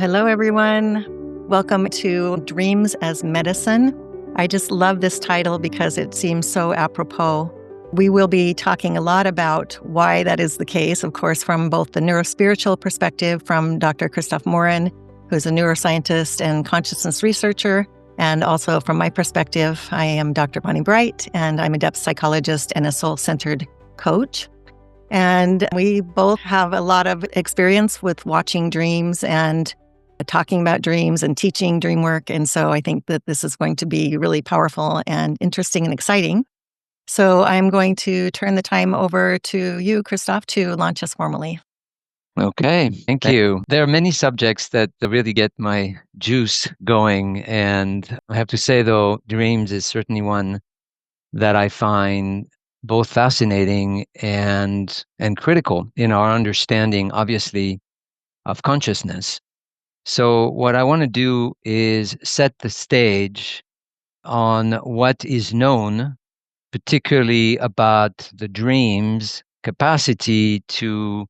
Hello, everyone. Welcome to Dreams as Medicine. I just love this title because it seems so apropos. We will be talking a lot about why that is the case, of course, from both the neurospiritual perspective from Dr. Christophe Morin, who's a neuroscientist and consciousness researcher, and also from my perspective, I am Dr. Bonnie Bright, and I'm a depth psychologist and a soul-centered coach. And we both have a lot of experience with watching dreams and talking about dreams and teaching dreamwork. And so I think that this is going to be really powerful and interesting and exciting. So I'm going to turn the time over to you, Christophe, to launch us formally. Okay, thank you. There are many subjects that really get my juice going. And I have to say, though, dreams is certainly one that I find both fascinating and critical in our understanding, obviously, of consciousness. So what I want to do is set the stage on what is known, particularly about the dream's capacity to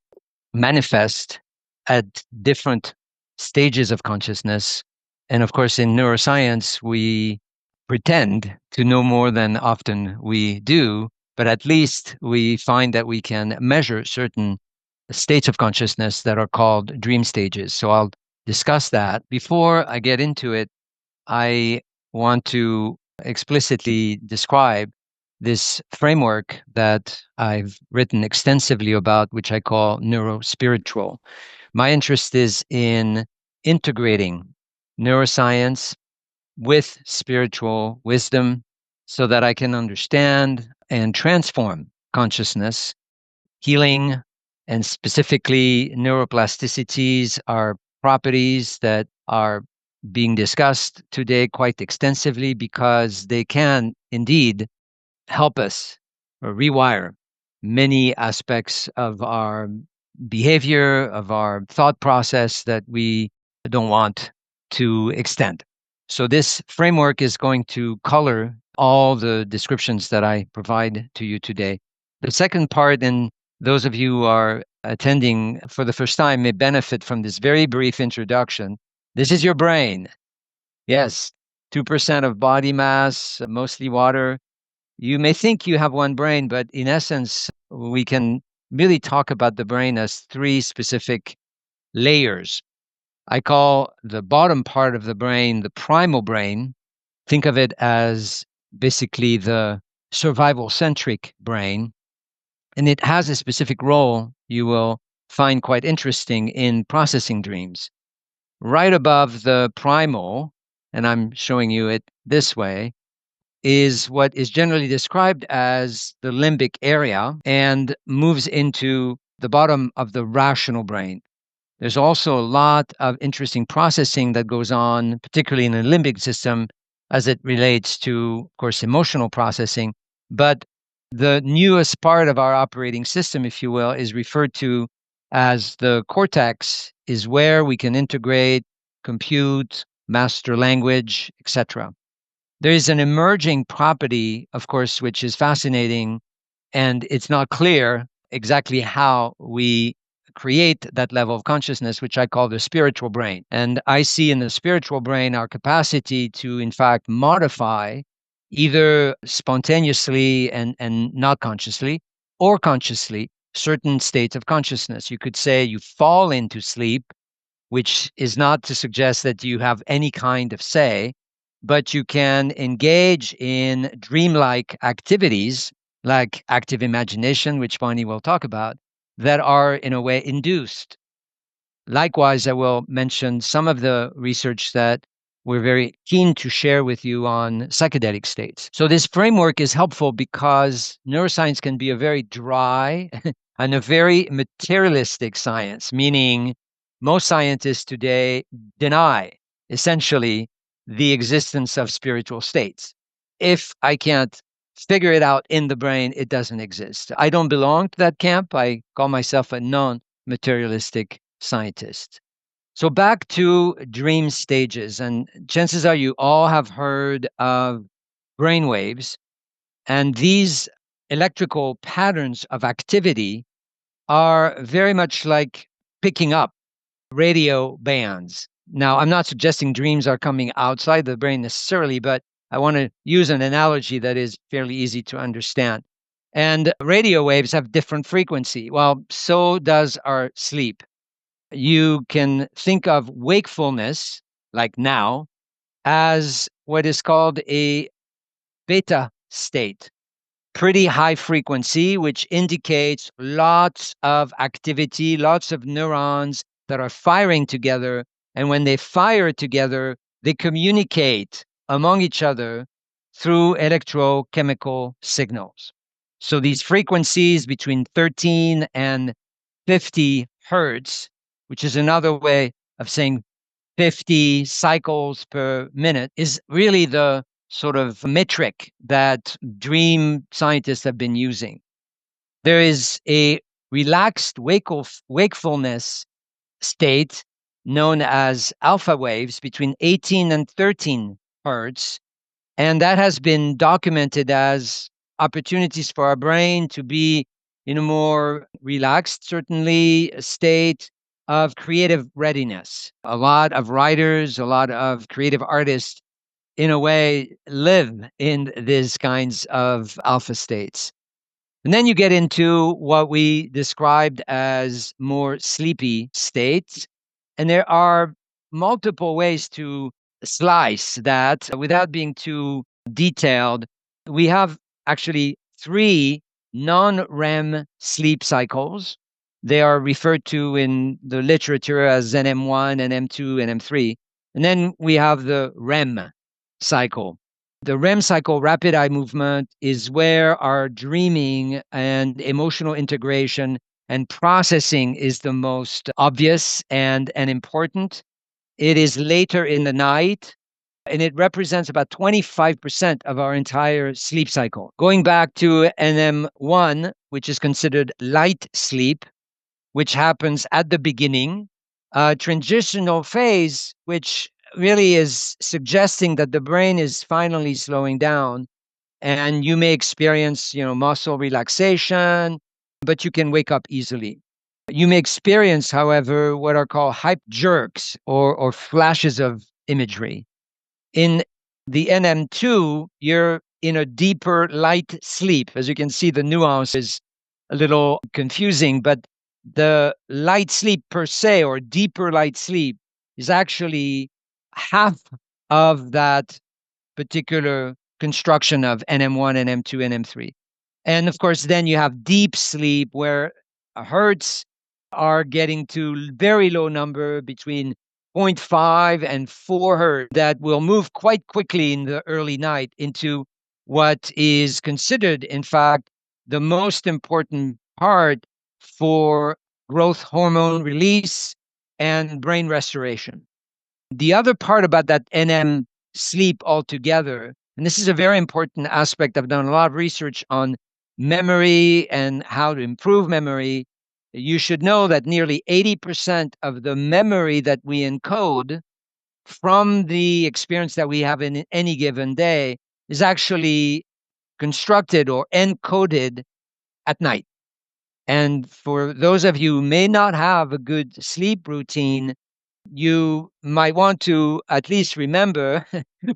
manifest at different stages of consciousness. And of course, in neuroscience, we pretend to know more than often we do, but at least we find that we can measure certain states of consciousness that are called dream stages. So I'll discuss that. Before I get into it, I want to explicitly describe this framework that I've written extensively about, which I call neuro-spiritual. My interest is in integrating neuroscience with spiritual wisdom so that I can understand and transform consciousness. Healing and specifically neuroplasticities are properties that are being discussed today quite extensively because they can indeed help us rewire many aspects of our behavior, of our thought process that we don't want to extend. So this framework is going to color all the descriptions that I provide to you today. The second part, and those of you who are attending for the first time may benefit from this very brief introduction. This is your brain. Yes, 2% of body mass, mostly water. You may think you have one brain, but in essence, we can really talk about the brain as three specific layers. I call the bottom part of the brain the primal brain. Think of it as basically the survival centric brain. And it has a specific role you will find quite interesting in processing dreams. Right above the primal, and I'm showing you it this way, is what is generally described as the limbic area and moves into the bottom of the rational brain. There's also a lot of interesting processing that goes on, particularly in the limbic system, as it relates to, of course, emotional processing. But the newest part of our operating system, if you will, is referred to as the cortex, is where we can integrate, compute, master language, etc. There is an emerging property, of course, which is fascinating, and it's not clear exactly how we create that level of consciousness, which I call the spiritual brain. And I see in the spiritual brain our capacity to, in fact, modify either spontaneously and not consciously or consciously certain states of consciousness. You could say you fall into sleep, which is not to suggest that you have any kind of say, but you can engage in dreamlike activities like active imagination, which Bonnie will talk about, that are in a way induced. Likewise, I will mention some of the research that we're very keen to share with you on psychedelic states. So this framework is helpful because neuroscience can be a very dry and a very materialistic science, meaning most scientists today deny essentially the existence of spiritual states. If I can't figure it out in the brain, it doesn't exist. I don't belong to that camp. I call myself a non-materialistic scientist. So back to dream stages, and chances are you all have heard of brain waves, and these electrical patterns of activity are very much like picking up radio bands. Now, I'm not suggesting dreams are coming outside the brain necessarily, but I want to use an analogy that is fairly easy to understand. And radio waves have different frequency. Well, so does our sleep. You can think of wakefulness, like now, as what is called a beta state, pretty high frequency, which indicates lots of activity, lots of neurons that are firing together. And when they fire together, they communicate among each other through electrochemical signals. So these frequencies between 13 and 50 hertz, which is another way of saying 50 cycles per minute, is really the sort of metric that dream scientists have been using. There is a relaxed wakefulness state known as alpha waves between 18 and 13 hertz. And that has been documented as opportunities for our brain to be in a more relaxed, certainly, state of creative readiness. A lot of writers, a lot of creative artists, in a way, live in these kinds of alpha states. And then you get into what we described as more sleepy states. And there are multiple ways to slice that without being too detailed. We have actually three non-REM sleep cycles. They are referred to in the literature as NM1, NM2, and NM3. And then we have the REM cycle. The REM cycle, rapid eye movement, is where our dreaming and emotional integration and processing is the most obvious and important. It is later in the night, and it represents about 25% of our entire sleep cycle. Going back to NM1, which is considered light sleep, which happens at the beginning, a transitional phase, which really is suggesting that the brain is finally slowing down, and you may experience, muscle relaxation, but you can wake up easily. You may experience, however, what are called hype jerks or flashes of imagery. In the NM2, you're in a deeper light sleep. As you can see, the nuance is a little confusing, but the light sleep per se, or deeper light sleep, is actually half of that particular construction of NM1, NM2, NM3. And of course, then you have deep sleep where hertz are getting to very low number between zero point 0.5 and 4 hertz that will move quite quickly in the early night into what is considered, in fact, the most important part for growth hormone release and brain restoration. The other part about that NM sleep altogether, and this is a very important aspect. I've done a lot of research on memory and how to improve memory. You should know that nearly 80% of the memory that we encode from the experience that we have in any given day is actually constructed or encoded at night. And for those of you who may not have a good sleep routine, you might want to at least remember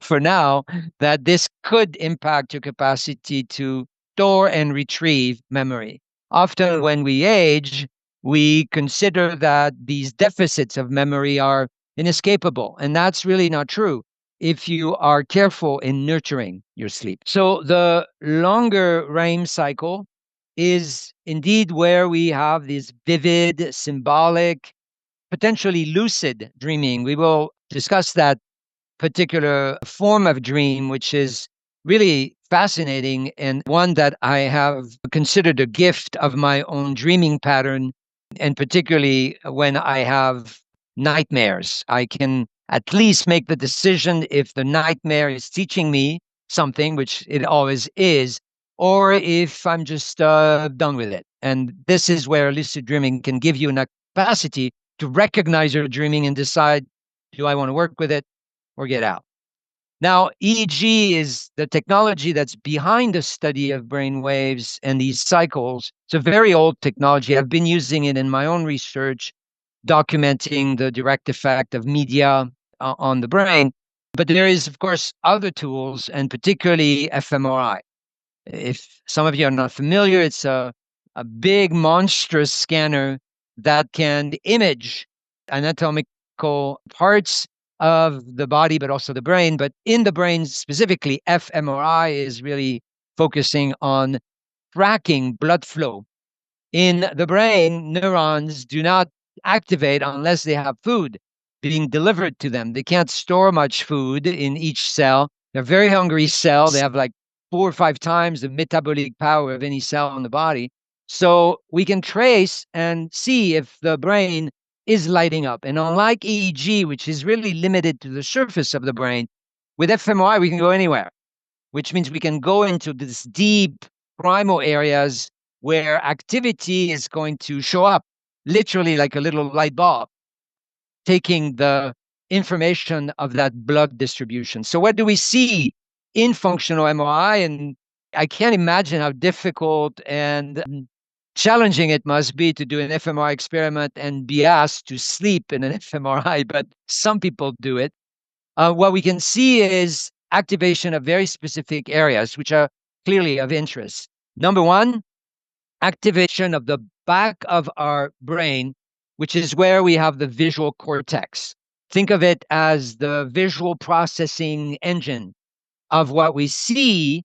for now that this could impact your capacity to store and retrieve memory. Often, when we age, we consider that these deficits of memory are inescapable, and that's really not true if you are careful in nurturing your sleep. So, the longer REM cycle is indeed where we have this vivid, symbolic, potentially lucid dreaming. We will discuss that particular form of dream, which is really fascinating and one that I have considered a gift of my own dreaming pattern. And particularly when I have nightmares, I can at least make the decision if the nightmare is teaching me something, which it always is, or if I'm just done with it. And this is where lucid dreaming can give you an capacity to recognize your dreaming and decide, do I want to work with it or get out? Now, EEG is the technology that's behind the study of brain waves and these cycles. It's a very old technology. I've been using it in my own research documenting the direct effect of media on the brain. But there is, of course, other tools, and particularly fMRI. If some of you are not familiar, it's a big, monstrous scanner that can image anatomical parts of the body, but also the brain. But in the brain specifically, fMRI is really focusing on tracking blood flow. In the brain, neurons do not activate unless they have food being delivered to them. They can't store much food in each cell. They're a very hungry cell. They have like 4 or 5 times the metabolic power of any cell in the body. So we can trace and see if the brain is lighting up. And unlike EEG, which is really limited to the surface of the brain, with fMRI, we can go anywhere, which means we can go into this deep primal areas where activity is going to show up, literally like a little light bulb, taking the information of that blood distribution. So what do we see in functional MRI? And I can't imagine how difficult and challenging it must be to do an fMRI experiment and be asked to sleep in an fMRI, but some people do it. What we can see is activation of very specific areas, which are clearly of interest. Number one, activation of the back of our brain, which is where we have the visual cortex. Think of it as the visual processing engine of what we see,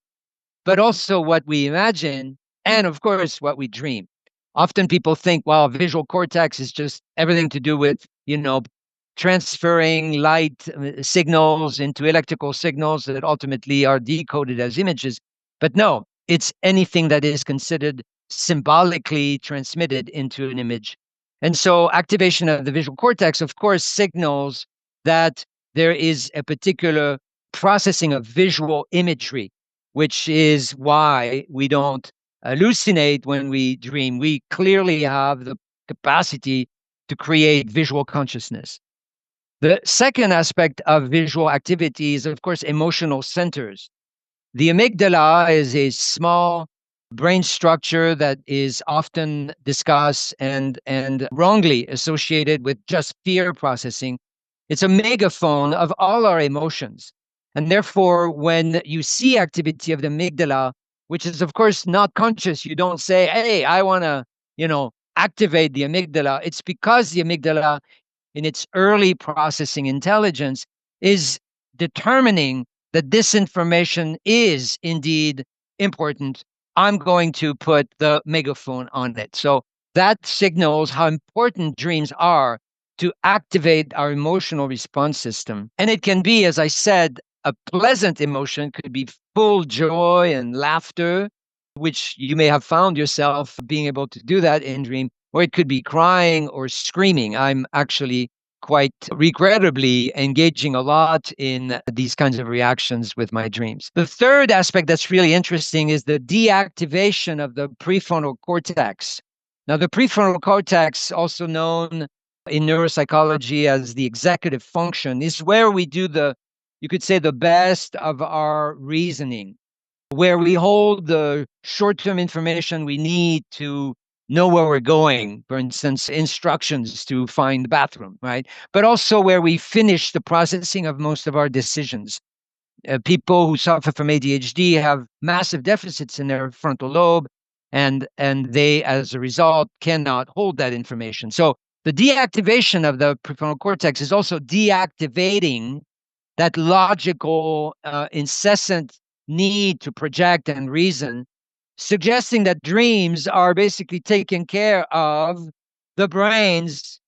but also what we imagine, and of course, what we dream. Often people think, well, visual cortex is just everything to do with, transferring light signals into electrical signals that ultimately are decoded as images. But no, it's anything that is considered symbolically transmitted into an image. And so activation of the visual cortex, of course, signals that there is a particular processing of visual imagery, which is why we don't hallucinate when we dream. We clearly have the capacity to create visual consciousness. The second aspect of visual activity is, of course, emotional centers. The amygdala is a small brain structure that is often discussed and wrongly associated with just fear processing. It's a megaphone of all our emotions. And therefore, when you see activity of the amygdala, which is, of course, not conscious, you don't say, hey, I want to, activate the amygdala. It's because the amygdala, in its early processing intelligence, is determining that this information is indeed important. I'm going to put the megaphone on it. So that signals how important dreams are to activate our emotional response system. And it can be, as I said, a pleasant emotion, could be full joy and laughter, which you may have found yourself being able to do that in dream, or it could be crying or screaming. I'm actually quite regrettably engaging a lot in these kinds of reactions with my dreams. The third aspect that's really interesting is the deactivation of the prefrontal cortex. Now, the prefrontal cortex, also known in neuropsychology as the executive function, is where we do you could say, the best of our reasoning, where we hold the short-term information we need to know where we're going, for instance, instructions to find the bathroom, right? But also where we finish the processing of most of our decisions. People who suffer from ADHD have massive deficits in their frontal lobe, and they, as a result, cannot hold that information. So the deactivation of the prefrontal cortex is also deactivating that logical, incessant need to project and reason, suggesting that dreams are basically taking care of the brain's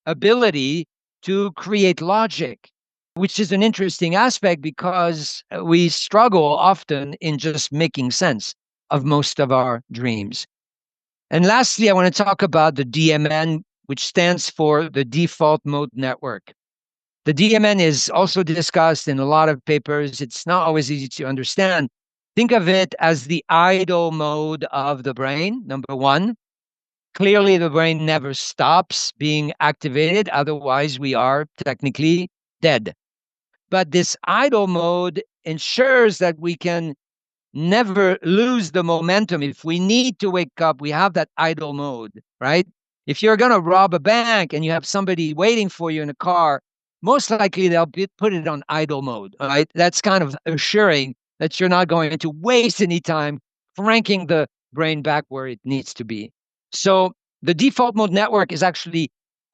ability to create logic, which is an interesting aspect because we struggle often in just making sense of most of our dreams. And lastly, I want to talk about the DMN, which stands for the default mode network. The DMN is also discussed in a lot of papers. It's not always easy to understand. Think of it as the idle mode of the brain, number one. Clearly, the brain never stops being activated. Otherwise, we are technically dead. But this idle mode ensures that we can never lose the momentum. If we need to wake up, we have that idle mode, right? If you're going to rob a bank and you have somebody waiting for you in a car, most likely they'll put it on idle mode. All right. That's kind of assuring that you're not going to waste any time cranking the brain back where it needs to be. So the default mode network is actually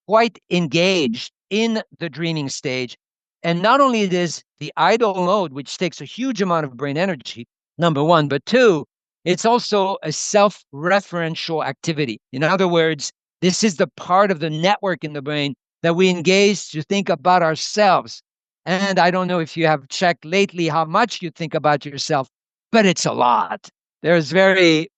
quite engaged in the dreaming stage. And not only is the idle mode, which takes a huge amount of brain energy, number one, but two, it's also a self-referential activity. In other words, this is the part of the network in the brain that we engage to think about ourselves. And I don't know if you have checked lately how much you think about yourself, but it's a lot. There's very,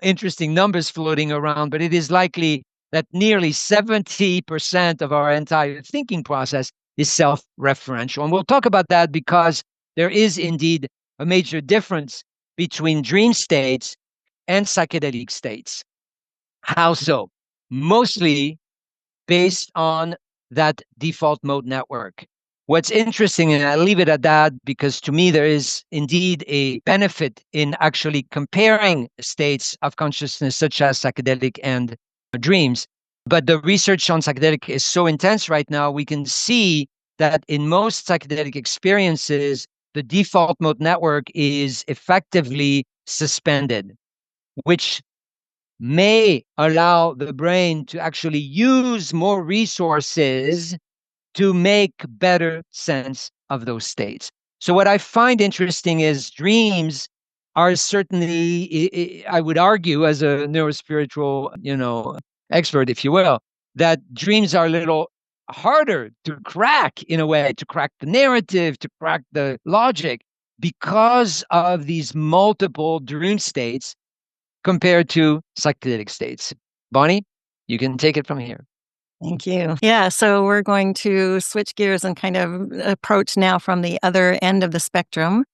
interesting numbers floating around, but it is likely that nearly 70% of our entire thinking process is self-referential. And we'll talk about that because there is indeed a major difference between dream states and psychedelic states. How so? Mostly based on that default mode network. What's interesting, and I leave it at that because to me there is indeed a benefit in actually comparing states of consciousness such as psychedelic and dreams. But the research on psychedelic is so intense right now, we can see that in most psychedelic experiences, the default mode network is effectively suspended, which may allow the brain to actually use more resources to make better sense of those states. So what I find interesting is dreams are certainly, I would argue as a neurospiritual, expert, if you will, that dreams are a little harder to crack in a way, to crack the narrative, to crack the logic because of these multiple dream states compared to psychedelic states. Bonnie, you can take it from here. Thank you. Yeah, so we're going to switch gears and kind of approach now from the other end of the spectrum,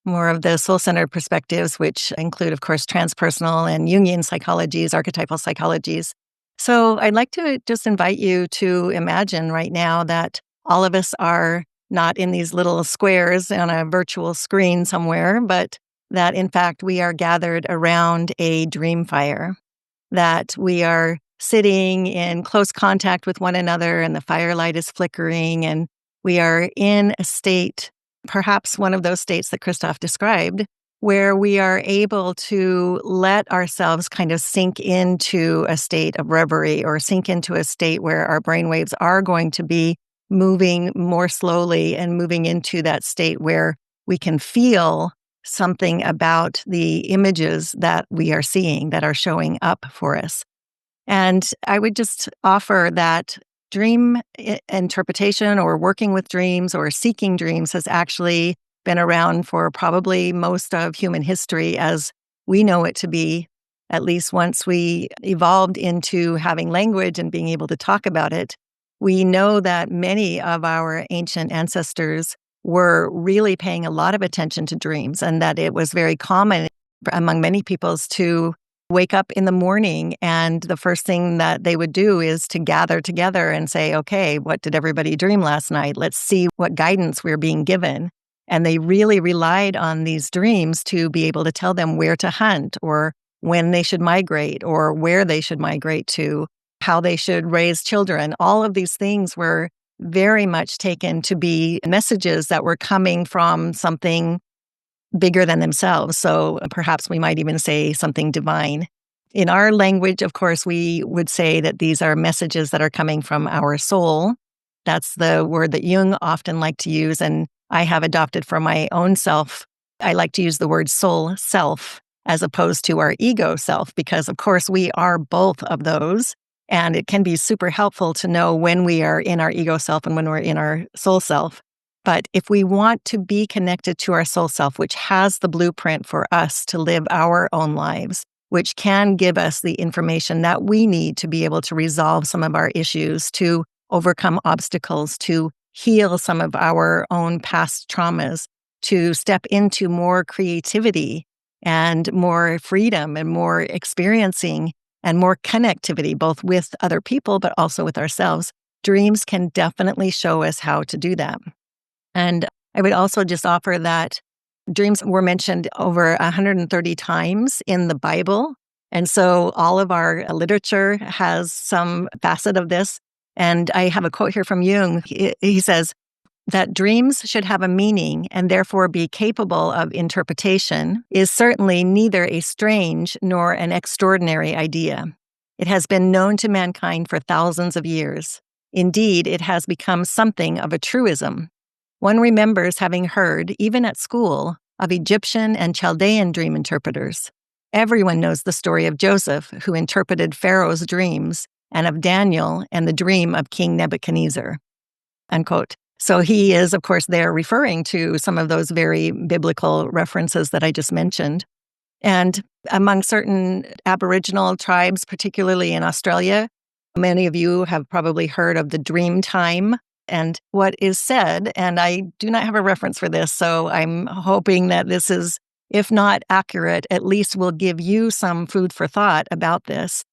more of the soul-centered perspectives, which include, of course, transpersonal and Jungian psychologies, archetypal psychologies. So I'd like to just invite you to imagine right now that all of us are not in these little squares on a virtual screen somewhere, but that in fact we are gathered around a dream fire, that we are sitting in close contact with one another and the firelight is flickering and we are in a state, perhaps one of those states that Christophe described, where we are able to let ourselves kind of sink into a state of reverie or sink into a state where our brainwaves are going to be moving more slowly and moving into that state where we can feel something about the images that we are seeing that are showing up for us. And I would just offer that dream interpretation or working with dreams or seeking dreams has actually been around for probably most of human history as we know it to be, at least once we evolved into having language and being able to talk about it. We know that many of our ancient ancestors were really paying a lot of attention to dreams and that it was very common among many peoples to wake up in the morning and the first thing that they would do is to gather together and say, okay, what did everybody dream last night? Let's see what guidance we're being given. And they really relied on these dreams to be able to tell them where to hunt or when they should migrate or where they should migrate to, how they should raise children. All of these things were very much taken to be messages that were coming from something bigger than themselves. So perhaps we might even say something divine. In our language, of course, we would say that these are messages that are coming from our soul. That's the word that Jung often liked to use, and I have adopted for my own self. I like to use the word soul self as opposed to our ego self, because of course we are both of those. And it can be super helpful to know when we are in our ego self and when we're in our soul self. But if we want to be connected to our soul self, which has the blueprint for us to live our own lives, which can give us the information that we need to be able to resolve some of our issues, to overcome obstacles, to heal some of our own past traumas, to step into more creativity and more freedom and more experiencing and more connectivity, both with other people, but also with ourselves, dreams can definitely show us how to do that. And I would also just offer that dreams were mentioned over 130 times in the Bible. And so all of our literature has some facet of this. And I have a quote here from Jung. He says that dreams should have a meaning and therefore be capable of interpretation is certainly neither a strange nor an extraordinary idea. It has been known to mankind for thousands of years. Indeed, it has become something of a truism. One remembers having heard, even at school, of Egyptian and Chaldean dream interpreters. Everyone knows the story of Joseph, who interpreted Pharaoh's dreams, and of Daniel and the dream of King Nebuchadnezzar. Unquote. So he is, of course, there referring to some of those very biblical references that I just mentioned. And among certain Aboriginal tribes, particularly in Australia, many of you have probably heard of the dream time. And what is said, and I do not have a reference for this, so I'm hoping that this is, if not accurate, at least will give you some food for thought about this,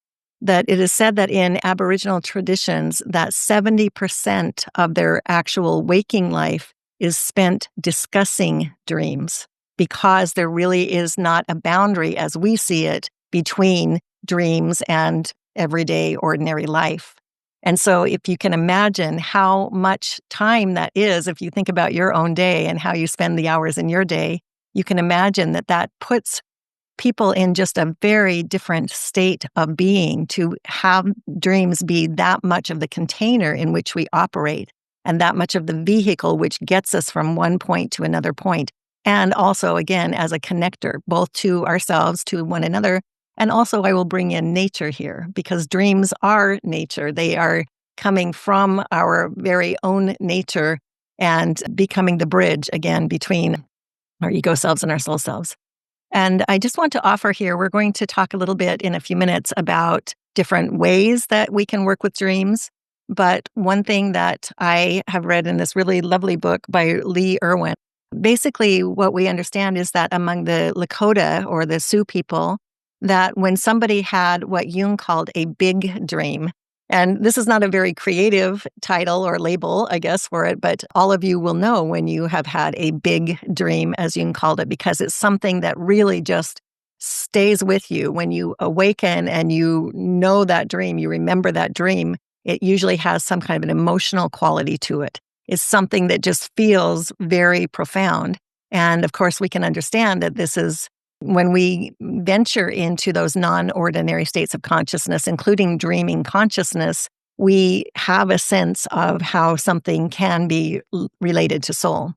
that it is said that in Aboriginal traditions that 70% of their actual waking life is spent discussing dreams, because there really is not a boundary as we see it between dreams and everyday ordinary life. And so if you can imagine how much time that is, if you think about your own day and how you spend the hours in your day, you can imagine that that puts people in just a very different state of being to have dreams be that much of the container in which we operate and that much of the vehicle which gets us from one point to another point. And also, again, as a connector, both to ourselves, to one another. And also, I will bring in nature here because dreams are nature. They are coming from our very own nature and becoming the bridge, again, between our ego selves and our soul selves. And I just want to offer here, we're going to talk a little bit in a few minutes about different ways that we can work with dreams. But one thing that I have read in this really lovely book by Lee Irwin, basically what we understand is that among the Lakota or the Sioux people, that when somebody had what Jung called a big dream, and this is not a very creative title or label, I guess, for it, but all of you will know when you have had a big dream, as Jung called it, because it's something that really just stays with you. When you awaken and you know that dream, you remember that dream, it usually has some kind of an emotional quality to it. It's something that just feels very profound. And of course, we can understand that this is when we venture into those non-ordinary states of consciousness, including dreaming consciousness, we have a sense of how something can be related to soul.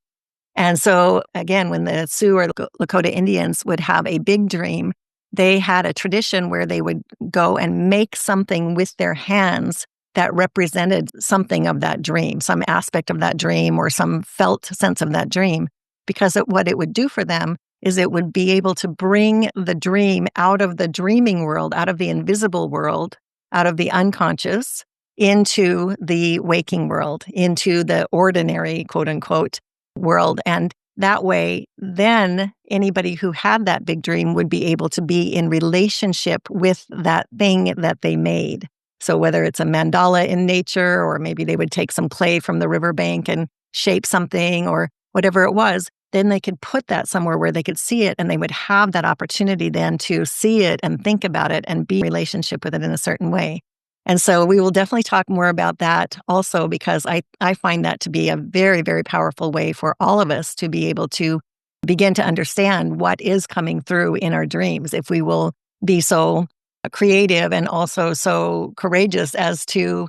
And so, again, when the Sioux or Lakota Indians would have a big dream, they had a tradition where they would go and make something with their hands that represented something of that dream, some aspect of that dream or some felt sense of that dream, because what it would do for them is it would be able to bring the dream out of the dreaming world, out of the invisible world, out of the unconscious, into the waking world, into the ordinary, quote unquote, world. And that way, then anybody who had that big dream would be able to be in relationship with that thing that they made. So whether it's a mandala in nature, or maybe they would take some clay from the riverbank and shape something or whatever it was, then they could put that somewhere where they could see it, and they would have that opportunity then to see it and think about it and be in relationship with it in a certain way. And so we will definitely talk more about that also, because I find that to be a very, very powerful way for all of us to be able to begin to understand what is coming through in our dreams, if we will be so creative and also so courageous as to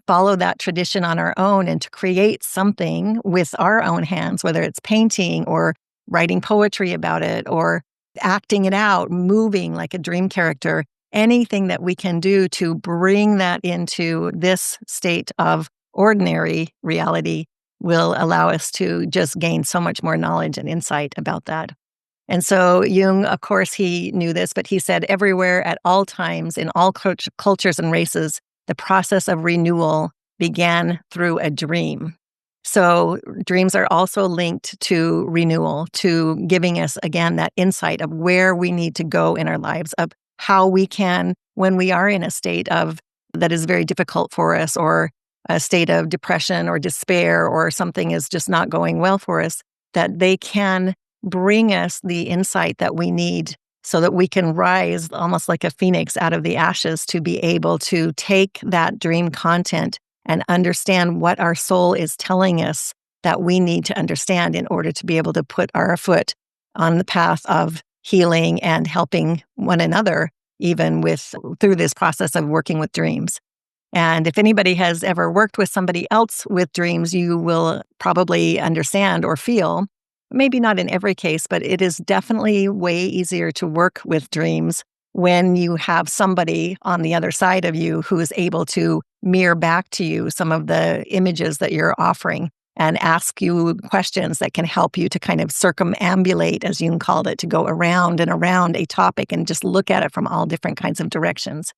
follow that tradition on our own and to create something with our own hands, whether it's painting or writing poetry about it or acting it out, moving like a dream character, anything that we can do to bring that into this state of ordinary reality will allow us to just gain so much more knowledge and insight about that. And so Jung, of course, he knew this, but he said everywhere at all times in all cultures and races, the process of renewal began through a dream. So dreams are also linked to renewal, to giving us, again, that insight of where we need to go in our lives, of how we can, when we are in a state of that is very difficult for us, or a state of depression or despair, or something is just not going well for us, that they can bring us the insight that we need so that we can rise almost like a phoenix out of the ashes to be able to take that dream content and understand what our soul is telling us that we need to understand in order to be able to put our foot on the path of healing and helping one another, even through this process of working with dreams. And if anybody has ever worked with somebody else with dreams, you will probably understand or feel, maybe not in every case, but it is definitely way easier to work with dreams when you have somebody on the other side of you who is able to mirror back to you some of the images that you're offering and ask you questions that can help you to kind of circumambulate, as Jung called it, to go around and around a topic and just look at it from all different kinds of directions.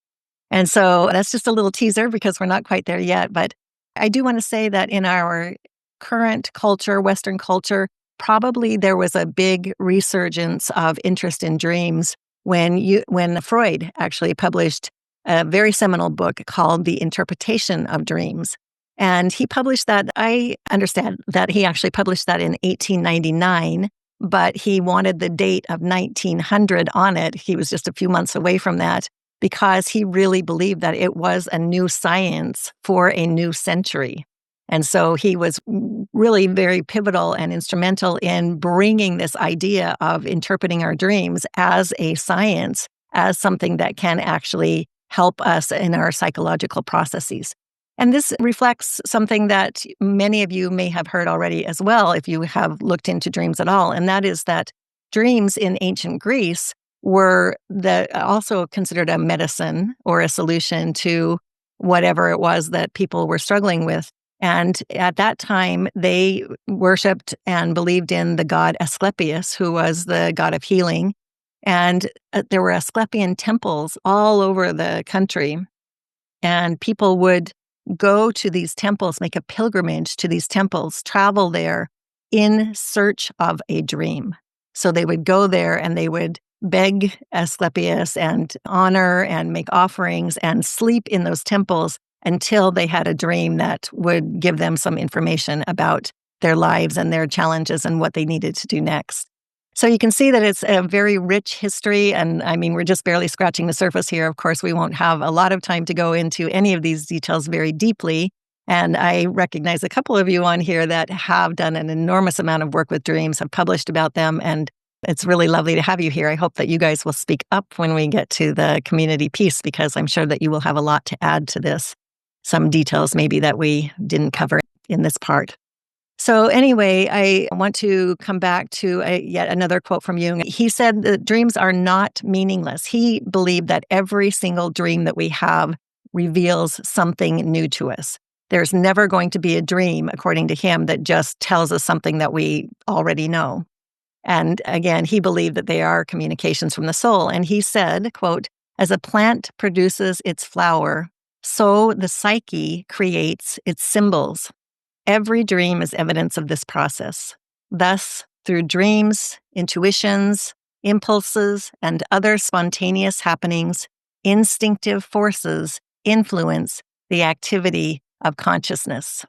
And so that's just a little teaser because we're not quite there yet. But I do want to say that in our current culture, Western culture, probably there was a big resurgence of interest in dreams when Freud actually published a very seminal book called The Interpretation of Dreams. And he published that, I understand that he actually published that in 1899, but he wanted the date of 1900 on it. He was just a few months away from that because he really believed that it was a new science for a new century. And so he was really very pivotal and instrumental in bringing this idea of interpreting our dreams as a science, as something that can actually help us in our psychological processes. And this reflects something that many of you may have heard already as well, if you have looked into dreams at all. And that is that dreams in ancient Greece were also considered a medicine or a solution to whatever it was that people were struggling with. And at that time, they worshipped and believed in the god Asclepius, who was the god of healing. And there were Asclepian temples all over the country. And people would go to these temples, make a pilgrimage to these temples, travel there in search of a dream. So they would go there and they would beg Asclepius and honor and make offerings and sleep in those temples until they had a dream that would give them some information about their lives and their challenges and what they needed to do next. So you can see that it's a very rich history. And I mean, we're just barely scratching the surface here. Of course, we won't have a lot of time to go into any of these details very deeply. And I recognize a couple of you on here that have done an enormous amount of work with dreams, have published about them, and it's really lovely to have you here. I hope that you guys will speak up when we get to the community piece, because I'm sure that you will have a lot to add to this. Some details maybe that we didn't cover in this part. So anyway, I want to come back to yet another quote from Jung. He said that dreams are not meaningless. He believed that every single dream that we have reveals something new to us. There's never going to be a dream, according to him, that just tells us something that we already know. And again, he believed that they are communications from the soul. And he said, quote, "As a plant produces its flower, so the psyche creates its symbols. Every dream is evidence of this process. Thus, through dreams, intuitions, impulses, and other spontaneous happenings, instinctive forces influence the activity of consciousness."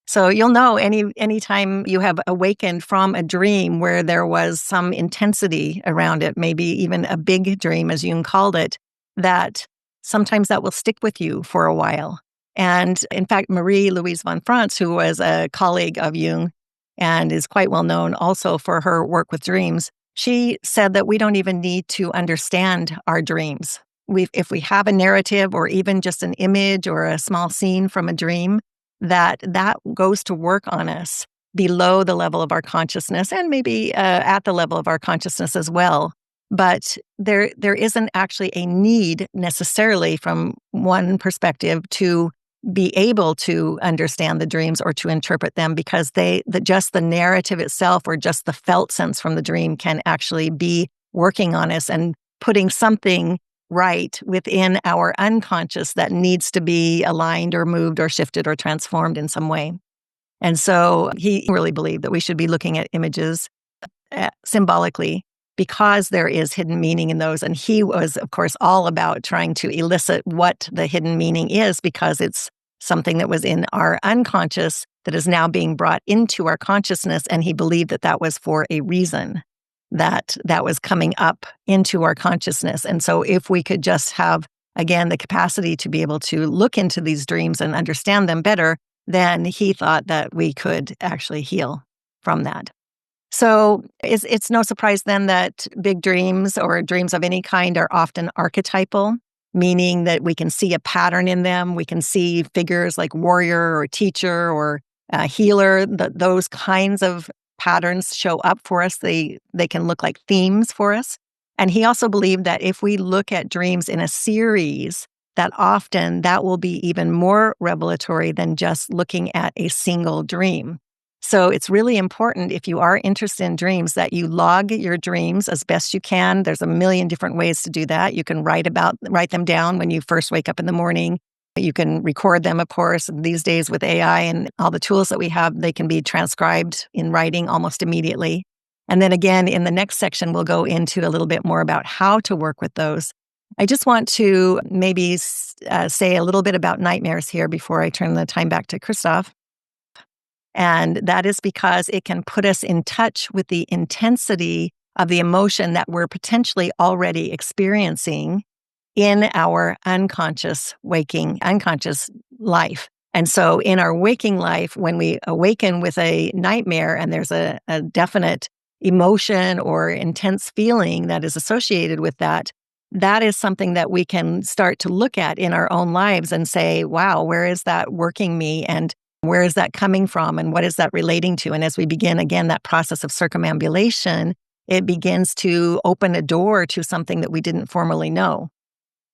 So you'll know anytime you have awakened from a dream where there was some intensity around it, maybe even a big dream, as Jung called it, that sometimes that will stick with you for a while. And in fact, Marie-Louise von Franz, who was a colleague of Jung and is quite well known also for her work with dreams, she said that we don't even need to understand our dreams. If we have a narrative or even just an image or a small scene from a dream, that goes to work on us below the level of our consciousness and maybe at the level of our consciousness as well. But there isn't actually a need necessarily from one perspective to be able to understand the dreams or to interpret them, because just the narrative itself or just the felt sense from the dream can actually be working on us and putting something right within our unconscious that needs to be aligned or moved or shifted or transformed in some way. And so he really believed that we should be looking at images symbolically, because there is hidden meaning in those. And he was, of course, all about trying to elicit what the hidden meaning is, because it's something that was in our unconscious that is now being brought into our consciousness. And he believed that that was for a reason. that was coming up into our consciousness. And so if we could just have, again, the capacity to be able to look into these dreams and understand them better, then he thought that we could actually heal from that. So it's no surprise then that big dreams or dreams of any kind are often archetypal, meaning that we can see a pattern in them. We can see figures like warrior or teacher or healer. Those kinds of patterns show up for us. They can look like themes for us. And he also believed that if we look at dreams in a series, that often that will be even more revelatory than just looking at a single dream. So it's really important, if you are interested in dreams, that you log your dreams as best you can. There's a million different ways to do that. You can write them down when you first wake up in the morning. You can record them, of course. These days with AI and all the tools that we have, they can be transcribed in writing almost immediately. And then again, in the next section, we'll go into a little bit more about how to work with those. I just want to maybe say a little bit about nightmares here before I turn the time back to Christophe. And that is because it can put us in touch with the intensity of the emotion that we're potentially already experiencing in our unconscious life. And so in our waking life, when we awaken with a nightmare and there's a definite emotion or intense feeling that is associated with that, that is something that we can start to look at in our own lives and say, wow, where is that working me? And where is that coming from? And what is that relating to? And as we begin, again, that process of circumambulation, it begins to open a door to something that we didn't formally know.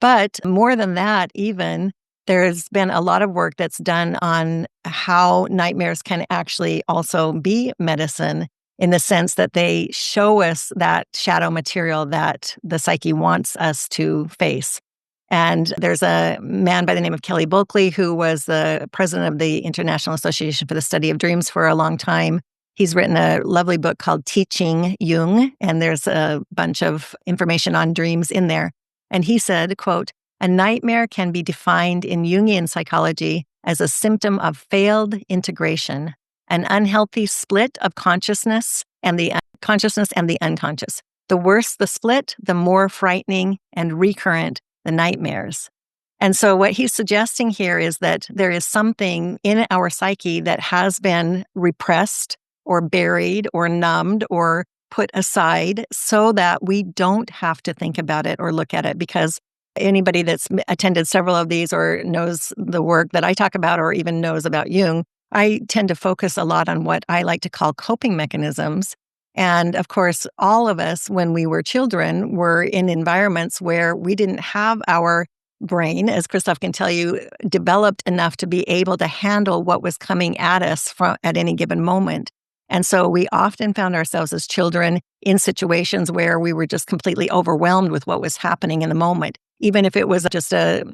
But more than that, even, there's been a lot of work that's done on how nightmares can actually also be medicine, in the sense that they show us that shadow material that the psyche wants us to face. And there's a man by the name of Kelly Bulkley, who was the president of the International Association for the Study of Dreams for a long time. He's written a lovely book called Teaching Jung, and there's a bunch of information on dreams in there. And he said, quote, "A nightmare can be defined in Jungian psychology as a symptom of failed integration, an unhealthy split of consciousness and the unconscious. The worse the split, the more frightening and recurrent the nightmares." And so what he's suggesting here is that there is something in our psyche that has been repressed or buried or numbed or put aside so that we don't have to think about it or look at it. Because anybody that's attended several of these or knows the work that I talk about or even knows about Jung, I tend to focus a lot on what I like to call coping mechanisms. And of course, all of us, when we were children, were in environments where we didn't have our brain, as Christophe can tell you, developed enough to be able to handle what was coming at us at any given moment. And so we often found ourselves as children in situations where we were just completely overwhelmed with what was happening in the moment, even if it was just a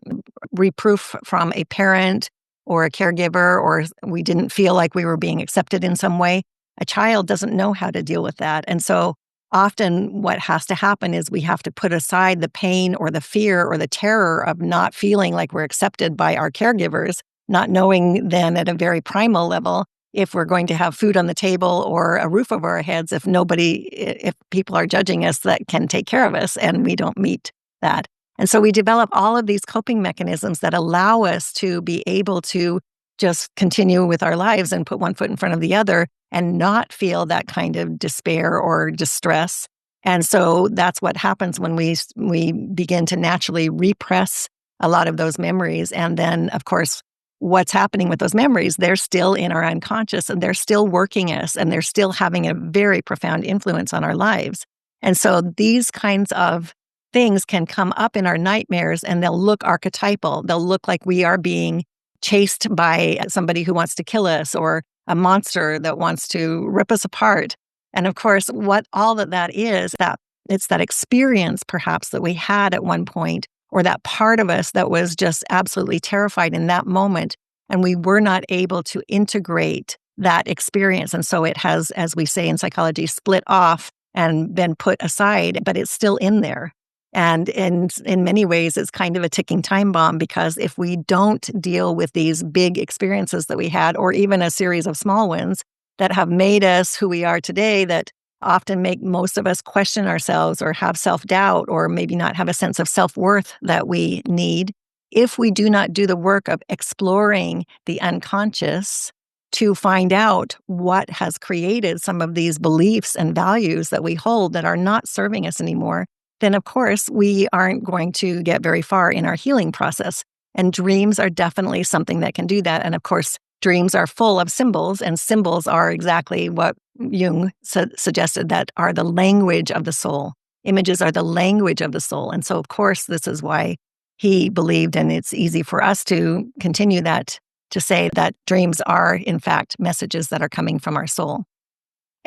reproof from a parent or a caregiver, or we didn't feel like we were being accepted in some way. A child doesn't know how to deal with that. And so often what has to happen is we have to put aside the pain or the fear or the terror of not feeling like we're accepted by our caregivers, not knowing then at a very primal level if we're going to have food on the table or a roof over our heads, if people are judging us that can take care of us and we don't meet that. And so we develop all of these coping mechanisms that allow us to be able to just continue with our lives and put one foot in front of the other and not feel that kind of despair or distress. And so that's what happens when we begin to naturally repress a lot of those memories. And then, of course, what's happening with those memories, they're still in our unconscious and they're still working us and they're still having a very profound influence on our lives. And so these kinds of things can come up in our nightmares and they'll look archetypal. They'll look like we are being chased by somebody who wants to kill us or a monster that wants to rip us apart. And of course, what all that is, that it's that experience perhaps that we had at one point, or that part of us that was just absolutely terrified in that moment. And we were not able to integrate that experience. And so it has, as we say in psychology, split off and been put aside, but it's still in there. And in many ways, it's kind of a ticking time bomb, because if we don't deal with these big experiences that we had, or even a series of small ones that have made us who we are today, that often make most of us question ourselves or have self-doubt or maybe not have a sense of self-worth that we need if we do not do the work of exploring the unconscious to find out what has created some of these beliefs and values that we hold that are not serving us anymore, then of course we aren't going to get very far in our healing process. And dreams are definitely something that can do that. And of course, dreams are full of symbols, and symbols are exactly what Jung suggested that are the language of the soul. Images are the language of the soul. And so, of course, this is why he believed, and it's easy for us to continue that, to say that dreams are, in fact, messages that are coming from our soul.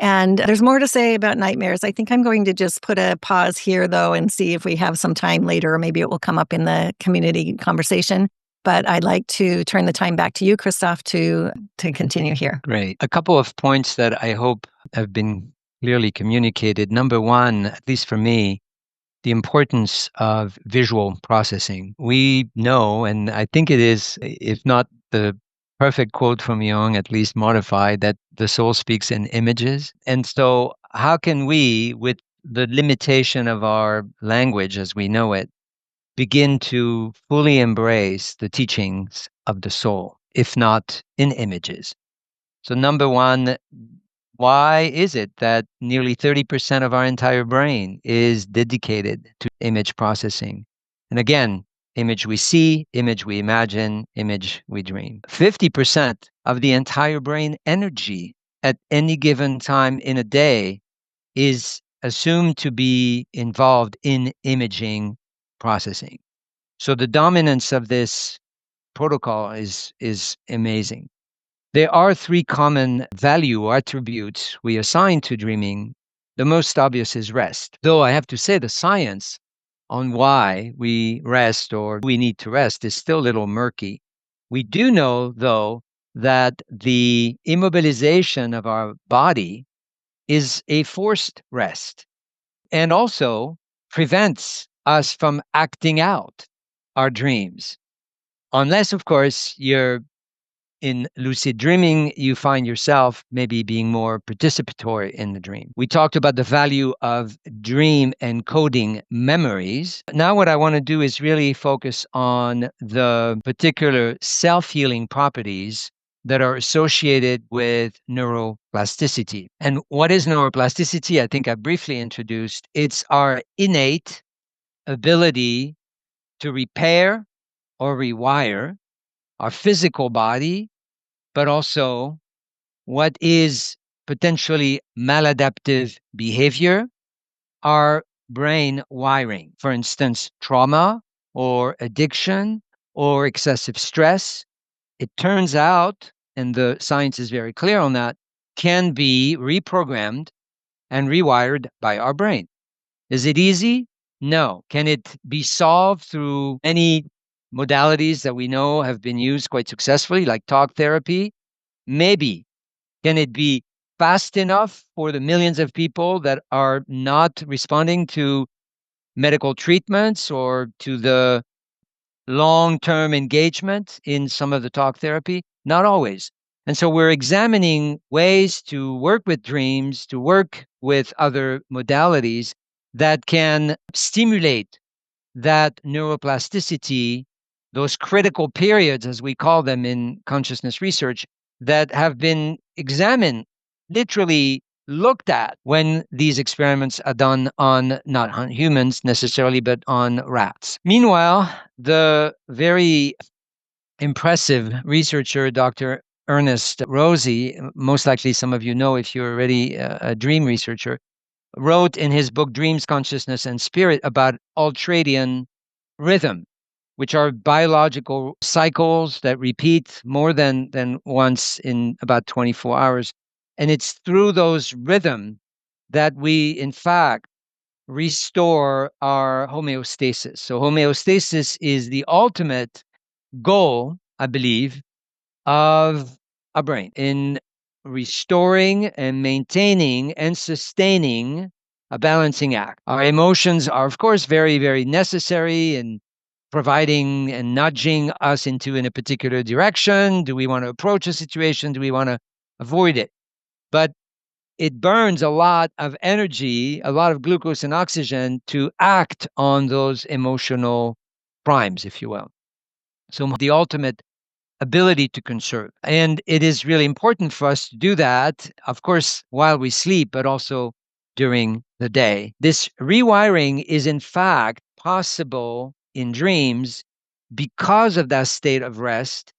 And there's more to say about nightmares. I think I'm going to just put a pause here, though, and see if we have some time later, or maybe it will come up in the community conversation. But I'd like to turn the time back to you, Christophe, to continue here. Great. A couple of points that I hope have been clearly communicated. Number one, at least for me, the importance of visual processing. We know, and I think it is, if not the perfect quote from Jung, at least modified, that the soul speaks in images. And so how can we, with the limitation of our language as we know it, begin to fully embrace the teachings of the soul, if not in images? So number one, why is it that nearly 30% of our entire brain is dedicated to image processing? And again, image we see, image we imagine, image we dream. 50% of the entire brain energy at any given time in a day is assumed to be involved in imaging processing. So the dominance of this protocol is amazing. There are three common value attributes we assign to dreaming. The most obvious is rest. Though I have to say the science on why we rest or we need to rest is still a little murky. We do know, though, that the immobilization of our body is a forced rest and also prevents us from acting out our dreams. Unless, of course, you're in lucid dreaming, you find yourself maybe being more participatory in the dream. We talked about the value of dream encoding memories. Now what I want to do is really focus on the particular self-healing properties that are associated with neuroplasticity. And what is neuroplasticity? I think I briefly introduced. It's our innate ability to repair or rewire our physical body, but also what is potentially maladaptive behavior, our brain wiring. For instance, trauma or addiction or excessive stress. It turns out, and the science is very clear on that, can be reprogrammed and rewired by our brain. Is it easy? No. Can it be solved through any modalities that we know have been used quite successfully, like talk therapy? Maybe. Can it be fast enough for the millions of people that are not responding to medical treatments or to the long-term engagement in some of the talk therapy? Not always. And so we're examining ways to work with dreams, to work with other modalities that can stimulate that neuroplasticity, those critical periods, as we call them in consciousness research, that have been examined, literally looked at when these experiments are done on, not on humans necessarily, but on rats. Meanwhile, the very impressive researcher, Dr. Ernest Rosie, most likely some of you know if you're already a dream researcher, wrote in his book Dreams, Consciousness, and Spirit about ultradian rhythm, which are biological cycles that repeat more than once in about 24 hours. And it's through those rhythm that we, in fact, restore our homeostasis. So homeostasis is the ultimate goal, I believe, of a brain in restoring and maintaining and sustaining a balancing act. Our emotions are, of course, very, very necessary in providing and nudging us in a particular direction. Do we want to approach a situation? Do we want to avoid it? But it burns a lot of energy, a lot of glucose and oxygen to act on those emotional primes, if you will. So the ultimate ability to conserve. And it is really important for us to do that, of course, while we sleep, but also during the day. This rewiring is, in fact, possible in dreams because of that state of rest.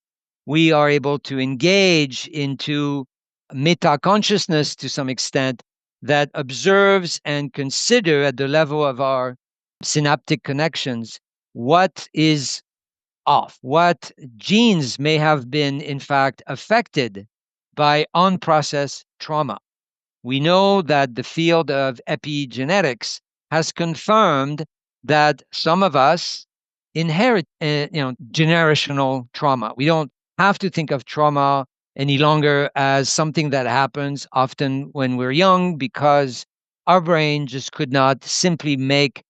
We are able to engage into meta consciousness to some extent that observes and consider at the level of our synaptic connections what is off, what genes may have been, in fact, affected by unprocessed trauma. We know that the field of epigenetics has confirmed that some of us inherit, generational trauma. We don't have to think of trauma any longer as something that happens often when we're young because our brain just could not simply make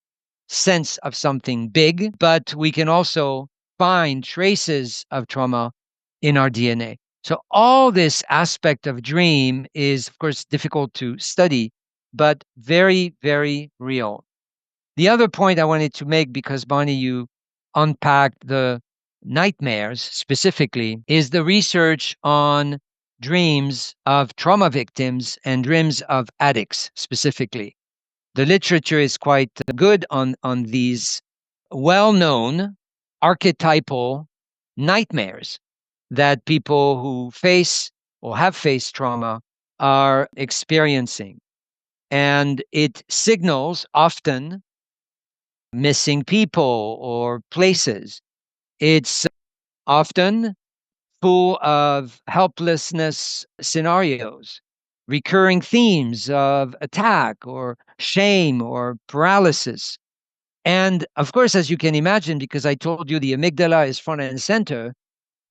sense of something big, but we can also find traces of trauma in our DNA. So all this aspect of dream is, of course, difficult to study, but very, very real. The other point I wanted to make, because Bonnie, you unpacked the nightmares specifically, is the research on dreams of trauma victims and dreams of addicts specifically. The literature is quite good on these well-known archetypal nightmares that people who face or have faced trauma are experiencing. And it signals often missing people or places. It's often full of helplessness scenarios, recurring themes of attack or shame or paralysis. And of course, as you can imagine, because I told you the amygdala is front and center